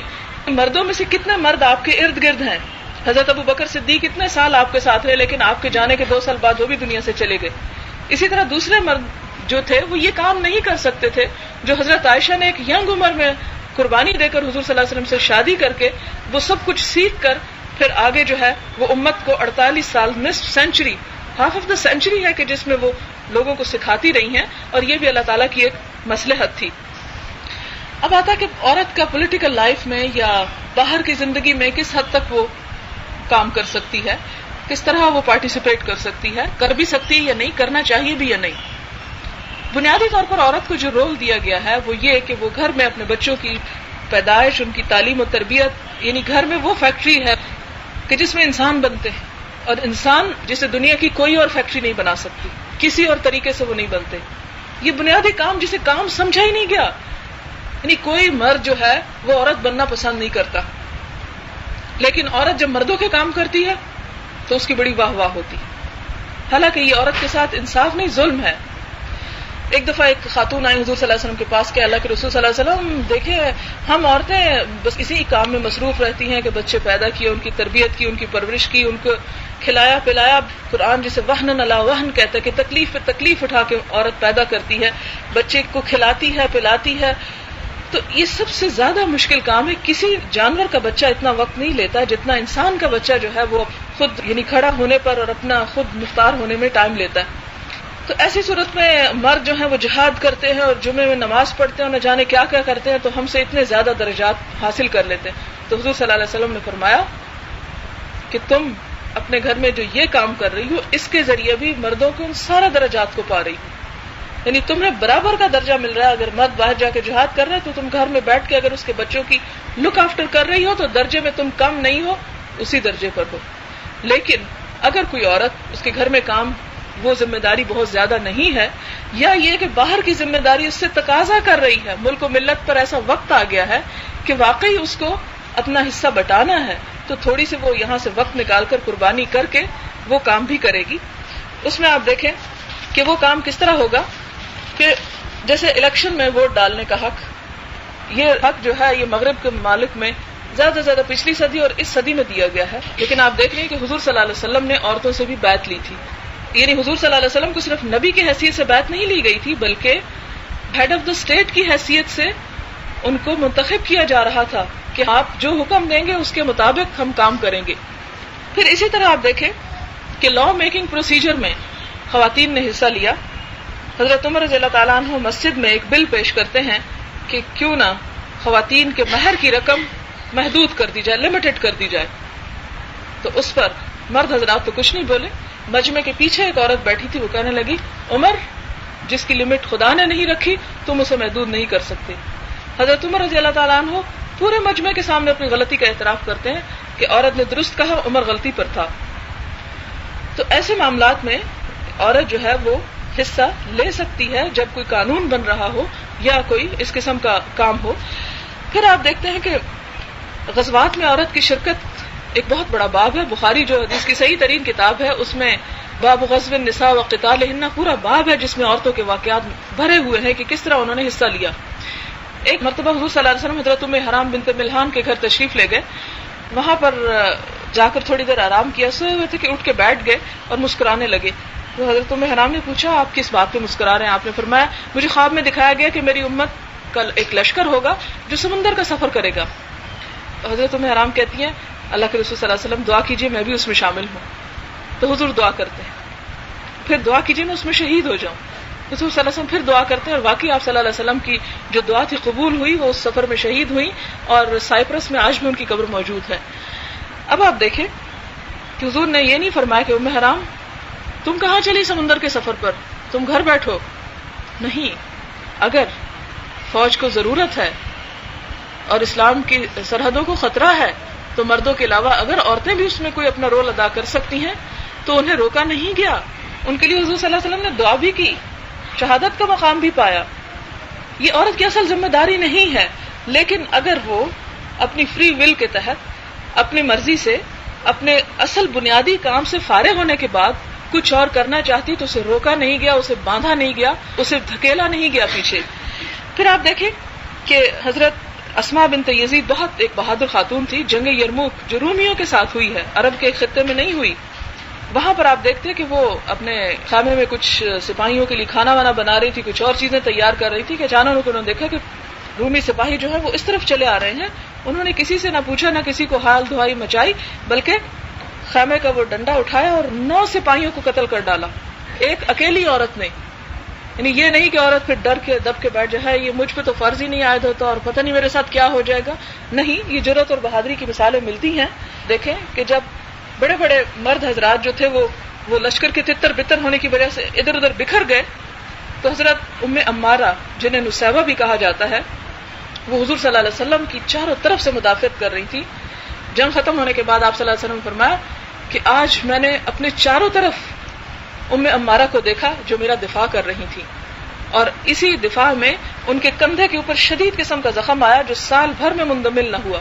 مردوں میں سے کتنے مرد آپ کے ارد گرد ہیں. حضرت ابو بکر صدیق اتنے سال آپ کے ساتھ رہے لیکن آپ کے جانے کے 2 سال بعد وہ بھی دنیا سے چلے گئے. اسی طرح دوسرے مرد جو تھے وہ یہ کام نہیں کر سکتے تھے جو حضرت عائشہ نے ایک ینگ عمر میں قربانی دے کر حضور صلی اللہ علیہ وسلم سے شادی کر کے وہ سب کچھ سیکھ کر پھر آگے جو ہے وہ امت کو 48 سال نصف century half of the century ہے کہ جس میں وہ لوگوں کو سکھاتی رہی ہیں. اور یہ بھی اللہ تعالیٰ کی ایک مصلحت تھی. اب آتا کہ عورت کا پولیٹیکل لائف میں یا باہر کی زندگی میں کس حد تک وہ کام کر سکتی ہے، کس طرح وہ پارٹیسپیٹ کر سکتی ہے، کر بھی سکتی ہے یا نہیں، کرنا چاہیے بھی یا نہیں. بنیادی طور پر عورت کو جو رول دیا گیا ہے وہ یہ کہ وہ گھر میں اپنے بچوں کی پیدائش، ان کی تعلیم و تربیت، یعنی گھر میں وہ فیکٹری ہے کہ جس میں انسان بنتے ہیں، اور انسان جسے دنیا کی کوئی اور فیکٹری نہیں بنا سکتی، کسی اور طریقے سے وہ نہیں بنتے. یہ بنیادی کام جسے کام سمجھا ہی نہیں گیا، یعنی کوئی مرد جو ہے وہ عورت بننا پسند نہیں کرتا، لیکن عورت جب مردوں کے کام کرتی ہے تو اس کی بڑی واہ واہ ہوتی ہے. حالانکہ یہ عورت کے ساتھ انصاف نہیں، ظلم ہے. ایک دفعہ ایک خاتون آئی حضور صلی اللہ علیہ وسلم کے پاس کہ اللہ کے رسول صلی اللہ علیہ وسلم دیکھیں ہم عورتیں بس اسی کام میں مصروف رہتی ہیں کہ بچے پیدا کیے، ان کی تربیت کی، ان کی پرورش کی، ان کو کھلایا پلایا. قرآن جسے وہن علی وہن کہتا ہے کہ تکلیف پہ تکلیف اٹھا کے عورت پیدا کرتی ہے، بچے کو کھلاتی ہے پلاتی ہے. تو یہ سب سے زیادہ مشکل کام ہے. کسی جانور کا بچہ اتنا وقت نہیں لیتا جتنا انسان کا بچہ جو ہے وہ خود یعنی کھڑا ہونے پر اور اپنا خود مختار ہونے میں ٹائم لیتا ہے. تو ایسی صورت میں مرد جو ہیں وہ جہاد کرتے ہیں اور جمعے میں نماز پڑھتے ہیں اور نہ جانے کیا کیا کرتے ہیں، تو ہم سے اتنے زیادہ درجات حاصل کر لیتے ہیں. تو حضور صلی اللہ علیہ وسلم نے فرمایا کہ تم اپنے گھر میں جو یہ کام کر رہی ہو اس کے ذریعے بھی مردوں کو ان سارا درجات کو پا رہی ہو، یعنی تمہیں برابر کا درجہ مل رہا ہے. اگر مرد باہر جا کے جہاد کر رہے تو تم گھر میں بیٹھ کے اگر اس کے بچوں کی لک آفٹر کر رہی ہو تو درجے میں تم کم نہیں ہو، اسی درجے پر ہو. لیکن اگر کوئی عورت اس کے گھر میں کام وہ ذمہ داری بہت زیادہ نہیں ہے، یا یہ کہ باہر کی ذمہ داری اس سے تقاضا کر رہی ہے، ملک و ملت پر ایسا وقت آ گیا ہے کہ واقعی اس کو اپنا حصہ بٹانا ہے، تو تھوڑی سی وہ یہاں سے وقت نکال کر قربانی کر کے وہ کام بھی کرے گی. اس میں آپ دیکھیں کہ وہ کام کس طرح ہوگا کہ جیسے الیکشن میں ووٹ ڈالنے کا حق، یہ حق جو ہے یہ مغرب کے ممالک میں زیادہ سے زیادہ پچھلی صدی اور اس صدی میں دیا گیا ہے. لیکن آپ دیکھ رہے ہیں کہ حضور صلی اللہ علیہ وسلم نے عورتوں سے بھی بیعت لی تھی. یعنی حضور صلی اللہ علیہ وسلم کو صرف نبی کی حیثیت سے بیعت نہیں لی گئی تھی، بلکہ ہیڈ آف دا اسٹیٹ کی حیثیت سے ان کو منتخب کیا جا رہا تھا کہ آپ جو حکم دیں گے اس کے مطابق ہم کام کریں گے. پھر اسی طرح آپ دیکھیں کہ لا میکنگ پروسیجر میں خواتین نے حصہ لیا. حضرت عمر رضی اللہ تعالیٰ عنہ مسجد میں ایک بل پیش کرتے ہیں کہ کیوں نہ خواتین کے مہر کی رقم محدود کر دی جائے، لمیٹڈ کر دی جائے. تو اس پر مرد حضرات تو کچھ نہیں بولے. مجمع کے پیچھے ایک عورت بیٹھی تھی، وہ کہنے لگی عمر جس کی لمٹ خدا نے نہیں رکھی تم اسے محدود نہیں کر سکتے. حضرت عمر رضی اللہ تعالیٰ عنہ پورے مجمع کے سامنے اپنی غلطی کا اعتراف کرتے ہیں کہ عورت نے درست کہا، عمر غلطی پر تھا. تو ایسے معاملات میں عورت جو ہے وہ حصہ لے سکتی ہے جب کوئی قانون بن رہا ہو یا کوئی اس قسم کا کام ہو. پھر آپ دیکھتے ہیں کہ غزوات میں عورت کی شرکت ایک بہت بڑا باب ہے. بخاری جو حدیث کی صحیح ترین کتاب ہے اس میں باب غزو النساء و قتالہن پورا باب ہے جس میں عورتوں کے واقعات بھرے ہوئے ہیں کہ کس طرح انہوں نے حصہ لیا. ایک مرتبہ حضور صلی اللہ علیہ وسلم حضرت ام حرام بنت ملحان کے گھر تشریف لے گئے. وہاں پر جا کر تھوڑی دیر آرام کیا، سوئے ہوئے تھے کہ اٹھ کے بیٹھ گئے اور مسکرانے لگے. تو حضرت ام حرام نے پوچھا آپ کس بات پہ مسکرا رہے ہیں؟ آپ نے فرمایا مجھے خواب میں دکھایا گیا کہ میری امت کل ایک لشکر ہوگا جو سمندر کا سفر کرے گا. حضرت ام حرام کہتی ہیں اللہ کے رسول صلی اللہ علیہ وسلم دعا کیجیے میں بھی اس میں شامل ہوں. تو حضور دعا کرتے ہیں، پھر دعا کیجیے میں اس میں شہید ہو جاؤں. حضور صلی اللہ علیہ وسلم پھر دعا کرتے ہیں اور واقعی آپ صلی اللہ علیہ وسلم کی جو دعا تھی قبول ہوئی، وہ اس سفر میں شہید ہوئی اور سائپرس میں آج بھی ان کی قبر موجود ہے. اب آپ دیکھیں کہ حضور نے یہ نہیں فرمایا کہ ام حرام تم کہاں چلی سمندر کے سفر پر، تم گھر بیٹھو. نہیں، اگر فوج کو ضرورت ہے اور اسلام کی سرحدوں کو خطرہ ہے تو مردوں کے علاوہ اگر عورتیں بھی اس میں کوئی اپنا رول ادا کر سکتی ہیں تو انہیں روکا نہیں گیا. ان کے لیے حضور صلی اللہ علیہ وسلم نے دعا بھی کی، شہادت کا مقام بھی پایا. یہ عورت کی اصل ذمہ داری نہیں ہے، لیکن اگر وہ اپنی فری ول کے تحت اپنی مرضی سے اپنے اصل بنیادی کام سے فارغ ہونے کے بعد کچھ اور کرنا چاہتی تو اسے روکا نہیں گیا، اسے باندھا نہیں گیا، اسے دھکیلا نہیں گیا پیچھے. پھر آپ دیکھیں کہ حضرت اسماء بنت یزید بہت ایک بہادر خاتون تھی. جنگ یرموک جو رومیوں کے ساتھ ہوئی ہے، عرب کے خطے میں نہیں ہوئی، وہاں پر آپ دیکھتے کہ وہ اپنے خیمے میں کچھ سپاہیوں کے لیے کھانا وانا بنا رہی تھی، کچھ اور چیزیں تیار کر رہی تھی کہ اچانک انہوں نے دیکھا کہ رومی سپاہی جو ہے وہ اس طرف چلے آ رہے ہیں. انہوں نے کسی سے نہ پوچھا نہ کسی کو حال دعائی مچائی، بلکہ خیمے کا وہ ڈنڈا اٹھایا اور 9 سپاہیوں کو قتل کر ڈالا ایک اکیلی عورت نے. یعنی یہ نہیں کہ عورت پھر ڈر کے دب کے بیٹھ جائے یہ مجھ پہ تو فرض ہی نہیں عائد ہوتا اور پتہ نہیں میرے ساتھ کیا ہو جائے گا. نہیں، یہ جرأت اور بہادری کی مثالیں ملتی ہیں. دیکھیں کہ جب بڑے بڑے مرد حضرات جو تھے وہ لشکر کے تتر بتر ہونے کی وجہ سے ادھر ادھر بکھر گئے تو حضرت ام عمارہ جنہیں نسیبہ بھی کہا جاتا ہے وہ حضور صلی اللہ علیہ وسلم کی چاروں طرف سے مدافعت کر رہی تھی. جنگ ختم ہونے کے بعد آپ صلی اللہ علیہ وسلم نے فرمایا کہ آج میں نے اپنے چاروں طرف ام عمارہ کو دیکھا جو میرا دفاع کر رہی تھی اور اسی دفاع میں ان کے کندھے کے اوپر شدید قسم کا زخم آیا جو سال بھر میں مندمل نہ ہوا.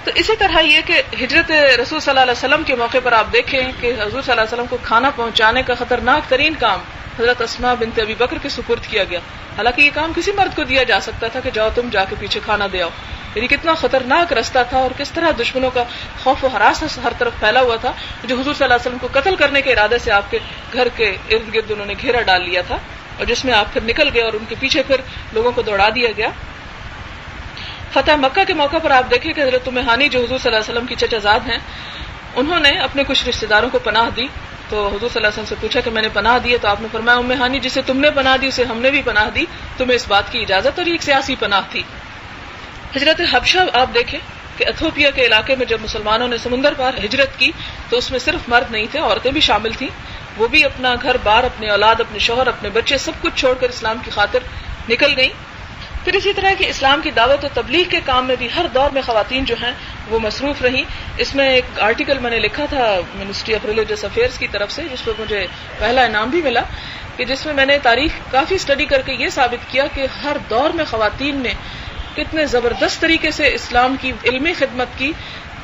تو اسی طرح یہ کہ ہجرت رسول صلی اللہ علیہ وسلم کے موقع پر آپ دیکھیں کہ حضور صلی اللہ علیہ وسلم کو کھانا پہنچانے کا خطرناک ترین کام حضرت اسماء بنت ابی بکر کے سپرد کیا گیا. حالانکہ یہ کام کسی مرد کو دیا جا سکتا تھا کہ جاؤ تم جا کے پیچھے کھانا دے آؤ. یعنی کتنا خطرناک رستہ تھا اور کس طرح دشمنوں کا خوف و ہراس ہر طرف پھیلا ہوا تھا جو حضور صلی اللہ علیہ وسلم کو قتل کرنے کے ارادے سے آپ کے گھر کے ارد گرد انہوں نے گھیرا ڈال لیا تھا اور جس میں آپ پھر نکل گئے اور ان کے پیچھے پھر لوگوں کو دوڑا دیا گیا. فتح مکہ کے موقع پر آپ دیکھیں کہ حضرت ام ہانی جو حضور صلی اللہ علیہ وسلم کی چچا زاد ہیں انہوں نے اپنے کچھ رشتہ داروں کو پناہ دی. تو حضور صلی اللہ علیہ وسلم سے پوچھا کہ میں نے پناہ دی ہے تو آپ نے فرمایا ام ہانی جسے تم نے پناہ دی اسے ہم نے بھی پناہ دی, تمہیں اس بات کی اجازت. اور یہ ایک سیاسی پناہ تھی. ہجرت حبشہ آپ دیکھیں کہ ایتھوپیا کے علاقے میں جب مسلمانوں نے سمندر پار ہجرت کی تو اس میں صرف مرد نہیں تھے, عورتیں بھی شامل تھیں. وہ بھی اپنا گھر بار, اپنے اولاد, اپنے شوہر, اپنے بچے سب کچھ چھوڑ کر اسلام کی خاطر نکل گئیں. پھر اسی طرح کہ اسلام کی دعوت و تبلیغ کے کام میں بھی ہر دور میں خواتین جو ہیں وہ مصروف رہیں. اس میں ایک آرٹیکل میں نے لکھا تھا منسٹری آف ریلیجس افیئرس کی طرف سے جس پر مجھے پہلا انعام بھی ملا, کہ جس میں نے تاریخ کافی اسٹڈی کر کے یہ ثابت کیا کہ ہر دور میں خواتین نے کتنے زبردست طریقے سے اسلام کی علمی خدمت کی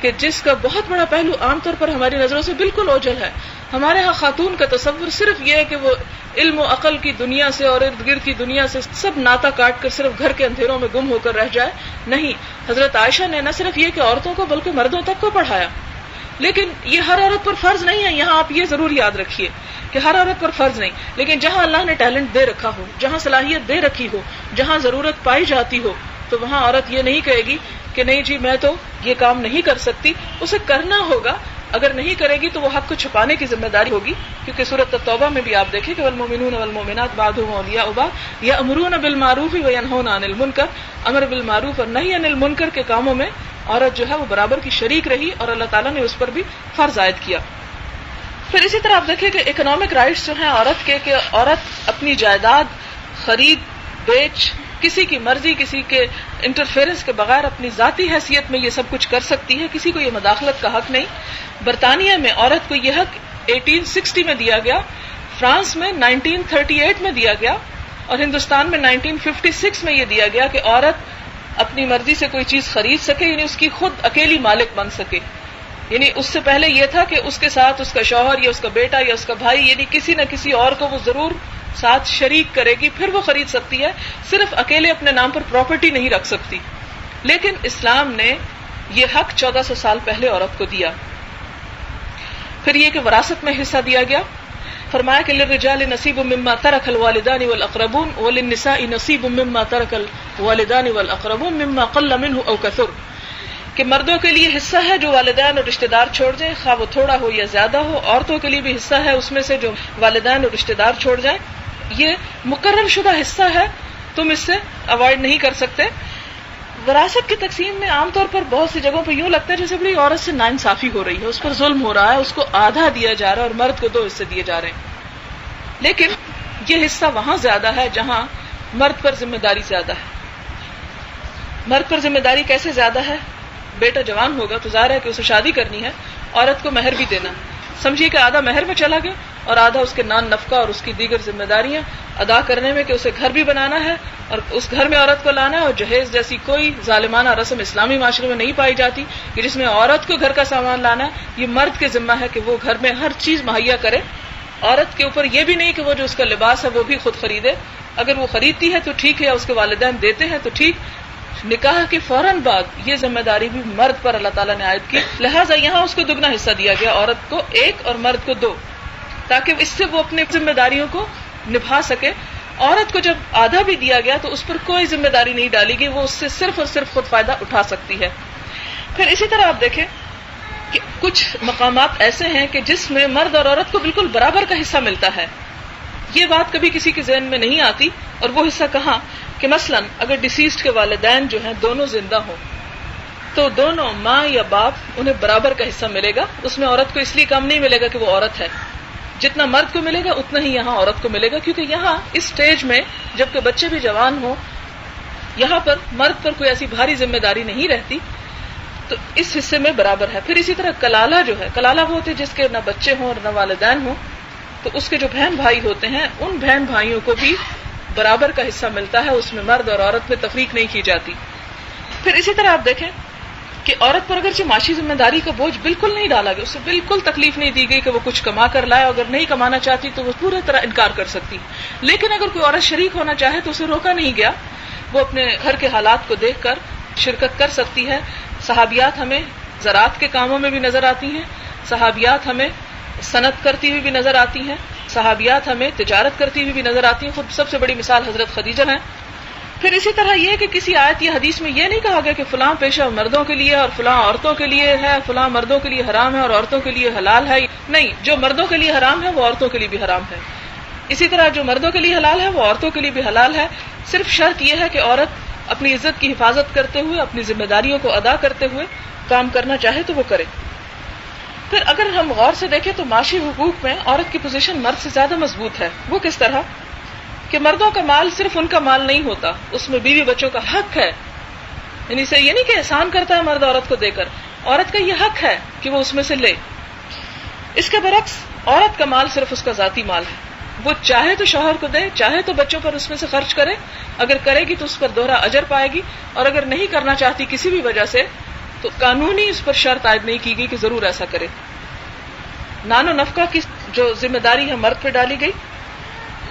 کہ جس کا بہت بڑا پہلو عام طور پر ہماری نظروں سے بالکل اوجھل ہے. ہمارے ہاں خاتون کا تصور صرف یہ ہے کہ وہ علم و عقل کی دنیا سے اور ارد گرد کی دنیا سے سب ناتا کاٹ کر صرف گھر کے اندھیروں میں گم ہو کر رہ جائے. نہیں, حضرت عائشہ نے نہ صرف یہ کہ عورتوں کو بلکہ مردوں تک کو پڑھایا. لیکن یہ ہر عورت پر فرض نہیں ہے, یہاں آپ یہ ضرور یاد رکھیے کہ ہر عورت پر فرض نہیں, لیکن جہاں اللہ نے ٹیلنٹ دے رکھا ہو, جہاں صلاحیت دے رکھی ہو, جہاں ضرورت پائی جاتی ہو تو وہاں عورت یہ نہیں کہے گی کہ نہیں جی میں تو یہ کام نہیں کر سکتی. اسے کرنا ہوگا, اگر نہیں کرے گی تو وہ حق کو چھپانے کی ذمہ داری ہوگی. کیونکہ سورۃ التوبہ میں بھی آپ دیکھیں کہ والمؤمنون والمؤمنات بعضهم اولیاء بعض یأمرون بالمعروف وینہون عن المنکر. امر بالمعروف اور نہی عن المنکر کے کاموں میں عورت جو ہے وہ برابر کی شریک رہی اور اللہ تعالیٰ نے اس پر بھی فرض عائد کیا. پھر اسی طرح آپ دیکھیں کہ اکنامک رائٹس جو ہیں عورت کے, کہ عورت اپنی جائیداد خرید بیچ کسی کی مرضی, کسی کے انٹرفیئرنس کے بغیر اپنی ذاتی حیثیت میں یہ سب کچھ کر سکتی ہے. کسی کو یہ مداخلت کا حق نہیں. برطانیہ میں عورت کو یہ حق 1860 میں دیا گیا, فرانس میں 1938 میں دیا گیا اور ہندوستان میں 1956 میں یہ دیا گیا کہ عورت اپنی مرضی سے کوئی چیز خرید سکے, یعنی اس کی خود اکیلی مالک بن سکے. یعنی اس سے پہلے یہ تھا کہ اس کے ساتھ اس کا شوہر یا اس کا بیٹا یا اس کا بھائی, یعنی کسی نہ کسی اور کو وہ ضرور ساتھ شریک کرے گی پھر وہ خرید سکتی ہے, صرف اکیلے اپنے نام پر پراپرٹی نہیں رکھ سکتی. لیکن اسلام نے یہ حق 1400 سال پہلے عورت کو دیا. پھر یہ کہ وراثت میں حصہ دیا گیا. فرمایا کہ للرجال نصیب مما ترک الوالدان والاقربون وللنساء نصیب مما ترک الوالدان والاقربون مما قل منه او كثر, کہ مردوں کے لیے حصہ ہے جو والدین اور رشتہ دار چھوڑ جائیں, خواہ وہ تھوڑا ہو یا زیادہ ہو. عورتوں کے لیے بھی حصہ ہے اس میں سے جو والدین اور رشتہ دار چھوڑ جائیں. یہ مقرر شدہ حصہ ہے, تم اس سے اوائڈ نہیں کر سکتے. وراثت کی تقسیم میں عام طور پر بہت سی جگہوں پہ یوں لگتا ہے جیسے بڑی عورت سے ناانصافی ہو رہی ہے, اس پر ظلم ہو رہا ہے, اس کو آدھا دیا جا رہا ہے اور مرد کو 2 حصے دیے جا رہے ہیں. لیکن یہ حصہ وہاں زیادہ ہے جہاں مرد پر ذمہ داری زیادہ ہے. مرد پر ذمہ داری کیسے زیادہ ہے؟ بیٹا جوان ہوگا تو ظاہر ہے کہ اسے شادی کرنی ہے, عورت کو مہر بھی دینا. سمجھیے کہ آدھا مہر میں چلا گیا اور آدھا اس کے نان نفقہ اور اس کی دیگر ذمہ داریاں ادا کرنے میں, کہ اسے گھر بھی بنانا ہے اور اس گھر میں عورت کو لانا ہے. اور جہیز جیسی کوئی ظالمانہ رسم اسلامی معاشرے میں نہیں پائی جاتی کہ جس میں عورت کو گھر کا سامان لانا ہے. یہ مرد کے ذمہ ہے کہ وہ گھر میں ہر چیز مہیا کرے. عورت کے اوپر یہ بھی نہیں کہ وہ جو اس کا لباس ہے وہ بھی خود خریدے. اگر وہ خریدتی ہے تو ٹھیک ہے, یا اس کے والدین دیتے ہیں تو ٹھیک. نکاح کے فوراً بعد یہ ذمہ داری بھی مرد پر اللہ تعالیٰ نے عائد کی. لہٰذا یہاں اس کو دگنا حصہ دیا گیا, عورت کو 1 اور مرد کو 2, تاکہ اس سے وہ اپنی ذمہ داریوں کو نبھا سکے. عورت کو جب آدھا بھی دیا گیا تو اس پر کوئی ذمہ داری نہیں ڈالی گئی, وہ اس سے صرف اور صرف خود فائدہ اٹھا سکتی ہے. پھر اسی طرح آپ دیکھیں کہ کچھ مقامات ایسے ہیں کہ جس میں مرد اور عورت کو بالکل برابر کا حصہ ملتا ہے. یہ بات کبھی کسی کے ذہن میں نہیں آتی. اور وہ حصہ کہاں کہ مثلا اگر ڈیسیزڈ کے والدین جو ہیں دونوں زندہ ہوں تو دونوں ماں یا باپ انہیں برابر کا حصہ ملے گا. اس میں عورت کو اس لیے کم نہیں ملے گا کہ وہ عورت ہے، جتنا مرد کو ملے گا اتنا ہی یہاں عورت کو ملے گا، کیونکہ یہاں اس سٹیج میں جبکہ بچے بھی جوان ہوں یہاں پر مرد پر کوئی ایسی بھاری ذمہ داری نہیں رہتی، تو اس حصے میں برابر ہے. پھر اسی طرح کلالہ جو ہے، کلالہ وہ ہوتے جس کے نہ بچے ہوں اور نہ والدین ہوں، تو اس کے جو بہن بھائی ہوتے ہیں ان بہن بھائیوں کو بھی برابر کا حصہ ملتا ہے. اس میں مرد اور عورت میں تفریق نہیں کی جاتی. پھر اسی طرح آپ دیکھیں کہ عورت پر اگرچہ معاشی ذمہ داری کا بوجھ بالکل نہیں ڈالا گیا، اسے بالکل تکلیف نہیں دی گئی کہ وہ کچھ کما کر لائے، اگر نہیں کمانا چاہتی تو وہ پوری طرح انکار کر سکتی. لیکن اگر کوئی عورت شریک ہونا چاہے تو اسے روکا نہیں گیا، وہ اپنے گھر کے حالات کو دیکھ کر شرکت کر سکتی ہے. صحابیات ہمیں زراعت کے کاموں میں بھی نظر آتی ہیں، صحابیات ہمیں صنعت کرتی ہوئی بھی نظر آتی ہیں، صحابیات ہمیں تجارت کرتی ہوئی بھی نظر آتی ہیں. خود سب سے بڑی مثال حضرت خدیجہ ہیں. پھر اسی طرح یہ کہ کسی آیت یا حدیث میں یہ نہیں کہا گیا کہ فلاں پیشہ مردوں کے لیے اور فلاں عورتوں کے لیے ہے، فلاں مردوں کے لیے حرام ہے اور عورتوں کے لیے حلال ہے. نہیں، جو مردوں کے لیے حرام ہے وہ عورتوں کے لیے بھی حرام ہے. اسی طرح جو مردوں کے لیے حلال ہے وہ عورتوں کے لیے بھی حلال ہے. صرف شرط یہ ہے کہ عورت اپنی عزت کی حفاظت کرتے ہوئے، اپنی ذمہ داریوں کو ادا کرتے ہوئے کام کرنا چاہے تو وہ کرے. پھر اگر ہم غور سے دیکھیں تو معاشی حقوق میں عورت کی پوزیشن مرد سے زیادہ مضبوط ہے. وہ کس طرح کہ مردوں کا مال صرف ان کا مال نہیں ہوتا، اس میں بیوی بچوں کا حق ہے. یعنی اسے یہ نہیں کہ احسان کرتا ہے مرد عورت کو دے کر، عورت کا یہ حق ہے کہ وہ اس میں سے لے. اس کے برعکس عورت کا مال صرف اس کا ذاتی مال ہے، وہ چاہے تو شوہر کو دے، چاہے تو بچوں پر اس میں سے خرچ کرے. اگر کرے گی تو اس پر دوہرا اجر پائے گی، اور اگر نہیں کرنا چاہتی کسی بھی وجہ سے تو قانونی اس پر شرط عائد نہیں کی گئی کہ ضرور ایسا کرے. نان و نفقہ کی جو ذمہ داری ہے مرد پہ ڈالی گئی.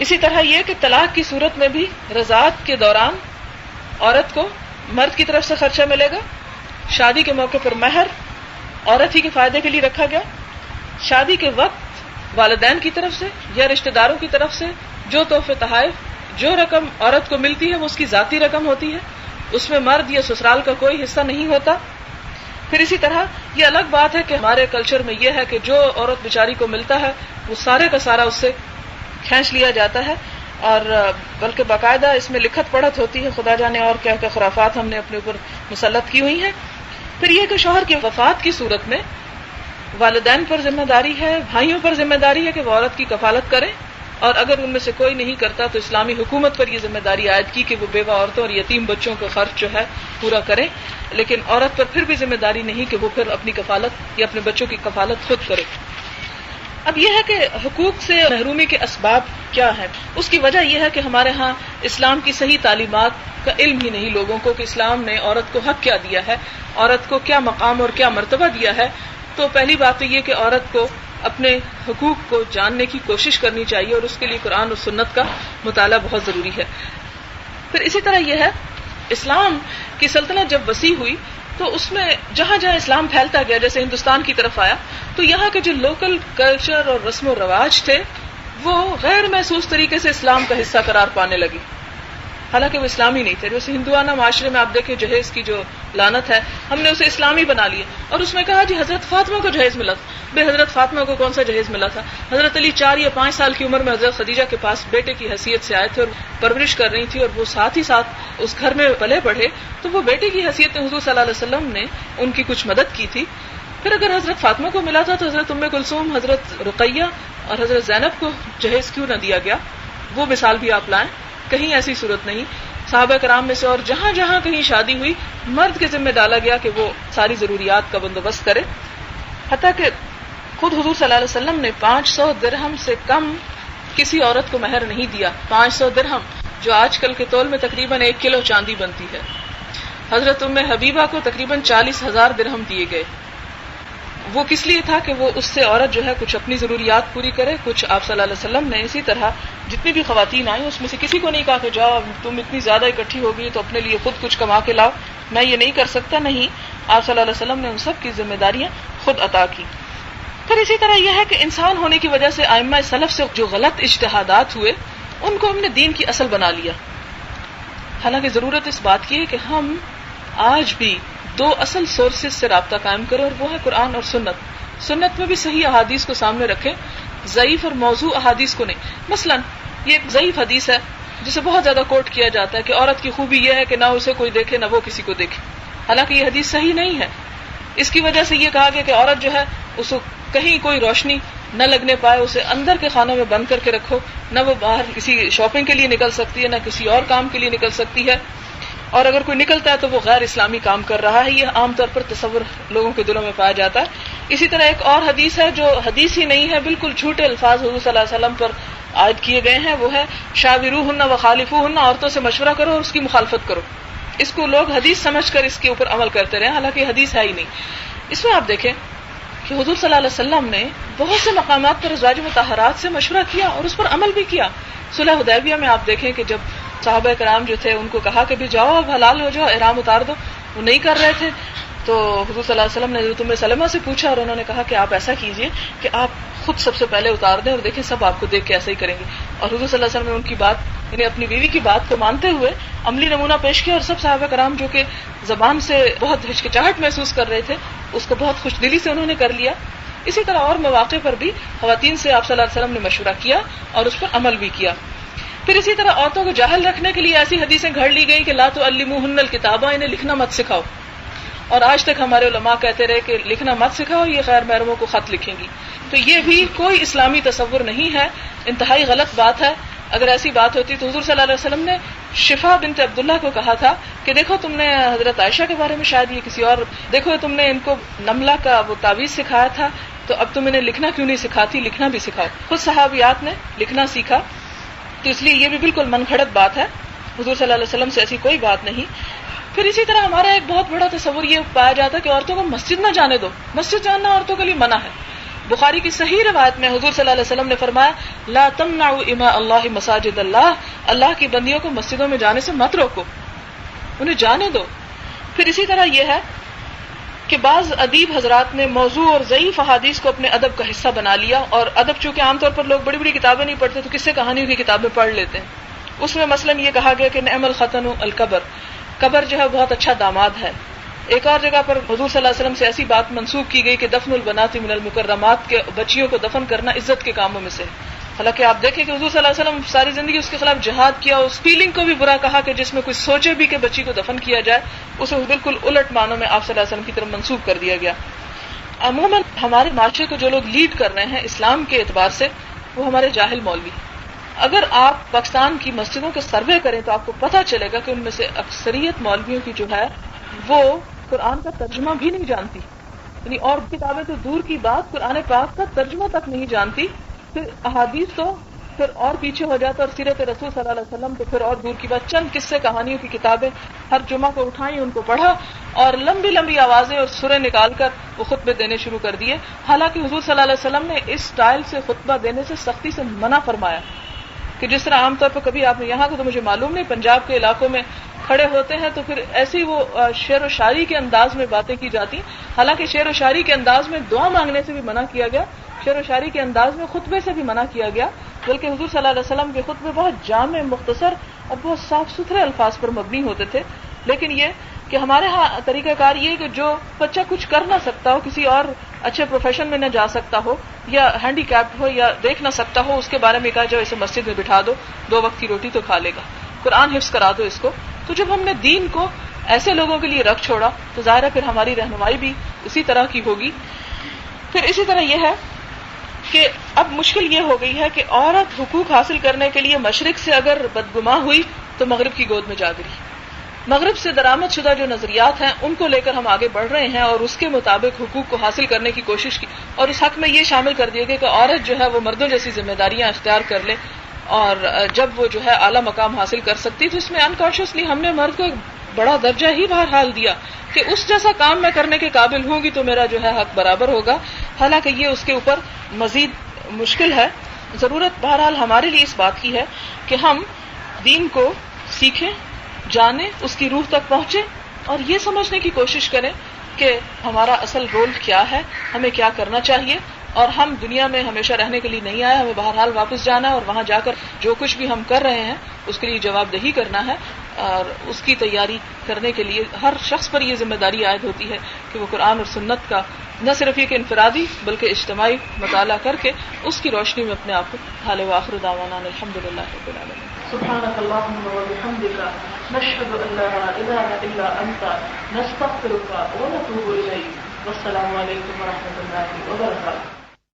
اسی طرح یہ کہ طلاق کی صورت میں بھی رضاعت کے دوران عورت کو مرد کی طرف سے خرچہ ملے گا. شادی کے موقع پر مہر عورت ہی کے فائدے کے لیے رکھا گیا. شادی کے وقت والدین کی طرف سے یا رشتہ داروں کی طرف سے جو تحفے تحائف، جو رقم عورت کو ملتی ہے وہ اس کی ذاتی رقم ہوتی ہے، اس میں مرد یا سسرال کا کوئی حصہ نہیں ہوتا. پھر اسی طرح یہ الگ بات ہے کہ ہمارے کلچر میں یہ ہے کہ جو عورت بیچاری کو ملتا ہے وہ سارے کا سارا اس سے کھینچ لیا جاتا ہے، اور بلکہ باقاعدہ اس میں لکھت پڑھت ہوتی ہے، خدا جانے اور کیا کیا خرافات ہم نے اپنے اوپر مسلط کی ہوئی ہیں. پھر یہ کہ شوہر کی وفات کی صورت میں والدین پر ذمہ داری ہے، بھائیوں پر ذمہ داری ہے کہ وہ عورت کی کفالت کریں، اور اگر ان میں سے کوئی نہیں کرتا تو اسلامی حکومت پر یہ ذمہ داری عائد کی کہ وہ بیوہ عورتوں اور یتیم بچوں کا خرچ جو ہے پورا کریں. لیکن عورت پر پھر بھی ذمہ داری نہیں کہ وہ پھر اپنی کفالت یا اپنے بچوں کی کفالت خود کرے. اب یہ ہے کہ حقوق سے محرومی کے اسباب کیا ہیں. اس کی وجہ یہ ہے کہ ہمارے ہاں اسلام کی صحیح تعلیمات کا علم ہی نہیں لوگوں کو کہ اسلام نے عورت کو حق کیا دیا ہے، عورت کو کیا مقام اور کیا مرتبہ دیا ہے. تو پہلی بات تو یہ کہ عورت کو اپنے حقوق کو جاننے کی کوشش کرنی چاہیے، اور اس کے لیے قرآن اور سنت کا مطالعہ بہت ضروری ہے. پھر اسی طرح یہ ہے اسلام کی سلطنت جب وسیع ہوئی تو اس میں جہاں جہاں اسلام پھیلتا گیا، جیسے ہندوستان کی طرف آیا تو یہاں کے جو لوکل کلچر اور رسم و رواج تھے وہ غیر محسوس طریقے سے اسلام کا حصہ قرار پانے لگی، حالانکہ وہ اسلامی نہیں تھے. جیسے ہندوانہ معاشرے میں آپ دیکھیں جہیز کی جو لعنت ہے، ہم نے اسے اسلامی بنا لیا، اور اس میں کہا جی حضرت فاطمہ کو جہیز ملا تھا. بے حضرت فاطمہ کو کون سا جہیز ملا تھا؟ حضرت علی 4 یا 5 سال کی عمر میں حضرت خدیجہ کے پاس بیٹے کی حیثیت سے آئے تھے اور پرورش کر رہی تھی، اور وہ ساتھ ہی ساتھ اس گھر میں پلے بڑھے، تو وہ بیٹے کی حیثیت میں حضور صلی اللہ علیہ وسلم نے ان کی کچھ مدد کی تھی. پھر اگر حضرت فاطمہ کو ملا تھا تو حضرت ام کلثوم، حضرت رقیہ اور حضرت زینب کو جہیز کیوں نہ دیا گیا؟ وہ مثال بھی آپ لائیں. کہیں ایسی صورت نہیں. صحابہ کرام میں سے اور جہاں جہاں کہیں شادی ہوئی مرد کے ذمہ ڈالا گیا کہ وہ ساری ضروریات کا بندوبست کرے. حتیٰ کہ خود حضور صلی اللہ علیہ وسلم نے 500 درہم سے کم کسی عورت کو مہر نہیں دیا. 500 درہم جو آج کل کے تول میں تقریباً 1 کلو چاندی بنتی ہے. حضرت ام حبیبہ کو تقریباً 40,000 درہم دیے گئے. وہ کس لیے تھا کہ وہ اس سے عورت جو ہے کچھ اپنی ضروریات پوری کرے، کچھ آپ صلی اللہ علیہ وسلم نے اسی طرح جتنی بھی خواتین آئیں اس میں سے کسی کو نہیں کہا کہ جاؤ تم اتنی زیادہ اکٹھی ہو گئی تو اپنے لیے خود کچھ کما کے لاؤ، میں یہ نہیں کر سکتا. نہیں، آپ صلی اللہ علیہ وسلم نے ان سب کی ذمہ داریاں خود عطا کی. پھر اسی طرح یہ ہے کہ انسان ہونے کی وجہ سے ائمہ سلف سے جو غلط اجتہادات ہوئے ان کو ہم نے دین کی اصل بنا لیا. حالانکہ ضرورت اس بات کی ہے کہ ہم آج بھی 2 اصل سورسز سے رابطہ قائم کریں، اور وہ ہے قرآن اور سنت. سنت میں بھی صحیح احادیث کو سامنے رکھیں، ضعیف اور موضوع احادیث کو نہیں. مثلا یہ ایک ضعیف حدیث ہے جسے بہت زیادہ کوٹ کیا جاتا ہے کہ عورت کی خوبی یہ ہے کہ نہ اسے کوئی دیکھے نہ وہ کسی کو دیکھے. حالانکہ یہ حدیث صحیح نہیں ہے. اس کی وجہ سے یہ کہا گیا کہ عورت جو ہے اس کو کہیں کوئی روشنی نہ لگنے پائے, اسے اندر کے خانوں میں بند کر کے رکھو, نہ وہ باہر کسی شاپنگ کے لیے نکل سکتی ہے نہ کسی اور کام کے لیے نکل سکتی ہے, اور اگر کوئی نکلتا ہے تو وہ غیر اسلامی کام کر رہا ہے. یہ عام طور پر تصور لوگوں کے دلوں میں پایا جاتا ہے. اسی طرح ایک اور حدیث ہے جو حدیث ہی نہیں ہے, بالکل جھوٹے الفاظ حضور صلی اللہ علیہ وسلم پر عائد کیے گئے ہیں, وہ ہے شاوروہن وخالفوہن, عورتوں سے مشورہ کرو اور اس کی مخالفت کرو. اس کو لوگ حدیث سمجھ کر اس کے اوپر عمل کرتے رہے, حالانکہ یہ حدیث ہے ہی نہیں. اس میں آپ دیکھیں کہ حضور صلی اللہ علیہ وسلم نے بہت سے مقامات پر ازواج مطہرات سے مشورہ کیا اور اس پر عمل بھی کیا. صلح حدیبیہ میں آپ دیکھیں کہ جب صحابہ کرام جو تھے ان کو کہا کہ بھی جاؤ اب حلال ہو جاؤ, احرام اتار دو, وہ نہیں کر رہے تھے, تو حضور صلی اللہ علیہ وسلم نے حضرت ام سلمہ سے پوچھا اور انہوں نے کہا کہ آپ ایسا کیجئے کہ آپ خود سب سے پہلے اتار دیں اور دیکھیں سب آپ کو دیکھ کے ایسا ہی کریں گے. اور حضور صلی اللہ علیہ وسلم نے ان کی بات یعنی اپنی بیوی کی بات کو مانتے ہوئے عملی نمونہ پیش کیا, اور سب صحابہ کرام جو کہ زبان سے بہت ہچکچاہٹ محسوس کر رہے تھے اس کو بہت خوش دلی سے انہوں نے کر لیا. اسی طرح اور مواقع پر بھی خواتین سے آپ صلی اللہ علیہ وسلم نے مشورہ کیا اور اس پر عمل بھی کیا. پھر اسی طرح عورتوں کو جاہل رکھنے کے لیے ایسی حدیثیں گھڑ لی گئی کہ لا تعلموہن الکتابہ, انہیں لکھنا مت سکھاؤ. اور آج تک ہمارے علماء کہتے رہے کہ لکھنا مت سکھاؤ, یہ غیر محرموں کو خط لکھیں گی. تو یہ بھی کوئی اسلامی تصور نہیں ہے, انتہائی غلط بات ہے. اگر ایسی بات ہوتی تو حضور صلی اللہ علیہ وسلم نے شفا بنت عبداللہ کو کہا تھا کہ دیکھو تم نے حضرت عائشہ کے بارے میں شاید یہ کسی اور, دیکھو تم نے ان کو نملہ کا وہ تعویذ سکھایا تھا, تو اب تم انہیں لکھنا کیوں نہیں سکھاتی, لکھنا بھی سکھاؤ. خود صحابیات نے لکھنا سیکھا. تو اس لیے یہ بھی بالکل من گھڑت بات ہے, حضور صلی اللہ علیہ وسلم سے ایسی کوئی بات نہیں. پھر اسی طرح ہمارا ایک بہت بڑا تصور یہ پایا جاتا ہے کہ عورتوں کو مسجد نہ جانے دو. مسجد جانا عورتوں کے لیے منع ہے. بخاری کی صحیح روایت میں حضور صلی اللہ علیہ وسلم نے فرمایا لا تمنعوا اماء اللہ مساجد اللہ, اللہ کی بندیوں کو مسجدوں میں جانے سے مت روکو, انہیں جانے دو. پھر اسی طرح یہ ہے کہ بعض ادیب حضرات نے موضوع اور ضعیف احادیث کو اپنے ادب کا حصہ بنا لیا, اور ادب چونکہ عام طور پر لوگ بڑی بڑی کتابیں نہیں پڑھتے تو قصے کہانیوں کی کتابیں پڑھ لیتے ہیں. اس میں مثلا یہ کہا گیا کہ نعم الختن القبر, قبر جو ہے بہت اچھا داماد ہے. ایک اور جگہ پر حضور صلی اللہ علیہ وسلم سے ایسی بات منسوب کی گئی کہ دفن البنات من المکرمات, کے بچیوں کو دفن کرنا عزت کے کاموں میں سے. حالانکہ آپ دیکھیں کہ حضور صلی اللہ علیہ وسلم ساری زندگی اس کے خلاف جہاد کیا, اس فیلنگ کو بھی برا کہا کہ جس میں کوئی سوچے بھی کہ بچی کو دفن کیا جائے, اسے بالکل الٹ معنوں میں آپ صلی اللہ علیہ وسلم کی طرف منسوب کر دیا گیا. عموماً ہمارے معاشرے کو جو لوگ لیڈ کر رہے ہیں اسلام کے اعتبار سے وہ ہمارے جاہل مولوی. اگر آپ پاکستان کی مسجدوں کے سروے کریں تو آپ کو پتہ چلے گا کہ ان میں سے اکثریت مولویوں کی جو ہے وہ قرآن کا ترجمہ بھی نہیں جانتی, یعنی اور کتابیں تو دور کی بات, قرآن پاک کا ترجمہ تک نہیں جانتی. پھر احادیث تو پھر اور پیچھے ہو جاتا, اور سیرت رسول صلی اللہ علیہ وسلم تو پھر اور دور کی بات. چند قصے کہانیوں کی کتابیں ہر جمعہ کو اٹھائیں, ان کو پڑھا اور لمبی لمبی آوازیں اور سوریں نکال کر وہ خطبے دینے شروع کر دیے. حالانکہ حضور صلی اللہ علیہ وسلم نے اس سٹائل سے خطبہ دینے سے سختی سے منع فرمایا کہ جس طرح عام طور پر کبھی آپ نے یہاں کو تو مجھے معلوم نہیں, پنجاب کے علاقوں میں کھڑے ہوتے ہیں تو پھر ایسی وہ شعر و شاعری کے انداز میں باتیں کی جاتی. حالانکہ شعر و شاعری کے انداز میں دعا مانگنے سے بھی منع کیا گیا, شعر و شاعری کے انداز میں خطبے سے بھی منع کیا گیا, بلکہ حضور صلی اللہ علیہ وسلم کے خطبے بہت جامع, مختصر اور بہت صاف ستھرے الفاظ پر مبنی ہوتے تھے. لیکن یہ کہ ہمارے ہاں طریقہ کار یہ کہ جو بچہ کچھ کر نہ سکتا ہو, کسی اور اچھے پروفیشن میں نہ جا سکتا ہو, یا ہینڈی کیپڈ ہو, یا دیکھ نہ سکتا ہو, اس کے بارے میں کہا جائے اسے مسجد میں بٹھا دو, 2 وقت کی روٹی تو کھا لے گا, قرآن حفظ کرا دو اس کو. تو جب ہم نے دین کو ایسے لوگوں کے لیے رکھ چھوڑا تو ظاہر ہے پھر ہماری رہنمائی بھی اسی طرح کی ہوگی. پھر اسی طرح یہ ہے کہ اب مشکل یہ ہو گئی ہے کہ عورت حقوق حاصل کرنے کے لیے مشرق سے اگر بدگماں ہوئی تو مغرب کی گود میں جا گری. مغرب سے درآمد شدہ جو نظریات ہیں ان کو لے کر ہم آگے بڑھ رہے ہیں اور اس کے مطابق حقوق کو حاصل کرنے کی کوشش کی, اور اس حق میں یہ شامل کر دیا گیا کہ عورت جو ہے وہ مردوں جیسی ذمہ داریاں اختیار کر لے, اور جب وہ جو ہے اعلیٰ مقام حاصل کر سکتی تو اس میں انکانشیسلی ہم نے مرد کو ایک بڑا درجہ ہی بہرحال دیا کہ اس جیسا کام میں کرنے کے قابل ہوں گی تو میرا جو ہے حق برابر ہوگا. حالانکہ یہ اس کے اوپر مزید مشکل ہے. ضرورت بہرحال ہمارے لیے اس بات کی ہے کہ ہم دین کو سیکھیں, جانیں, اس کی روح تک پہنچیں اور یہ سمجھنے کی کوشش کریں کہ ہمارا اصل رول کیا ہے, ہمیں کیا کرنا چاہیے. اور ہم دنیا میں ہمیشہ رہنے کے لیے نہیں آئے, ہمیں بہرحال واپس جانا ہے اور وہاں جا کر جو کچھ بھی ہم کر رہے ہیں اس کے لیے جواب دہی کرنا ہے. اور اس کی تیاری کرنے کے لیے ہر شخص پر یہ ذمہ داری عائد ہوتی ہے کہ وہ قرآن اور سنت کا نہ صرف یہ کہ انفرادی بلکہ اجتماعی مطالعہ کر کے اس کی روشنی میں اپنے آپ کو ڈھالے. وآخر دعوانا الحمدللہ رب العالمین. سبحانك اللهم وبحمدك نشهد ان لا اله الا انت نستغفرك ونتوب اليك. والسلام علیکم ورحمۃ اللہ وبرکاتہ.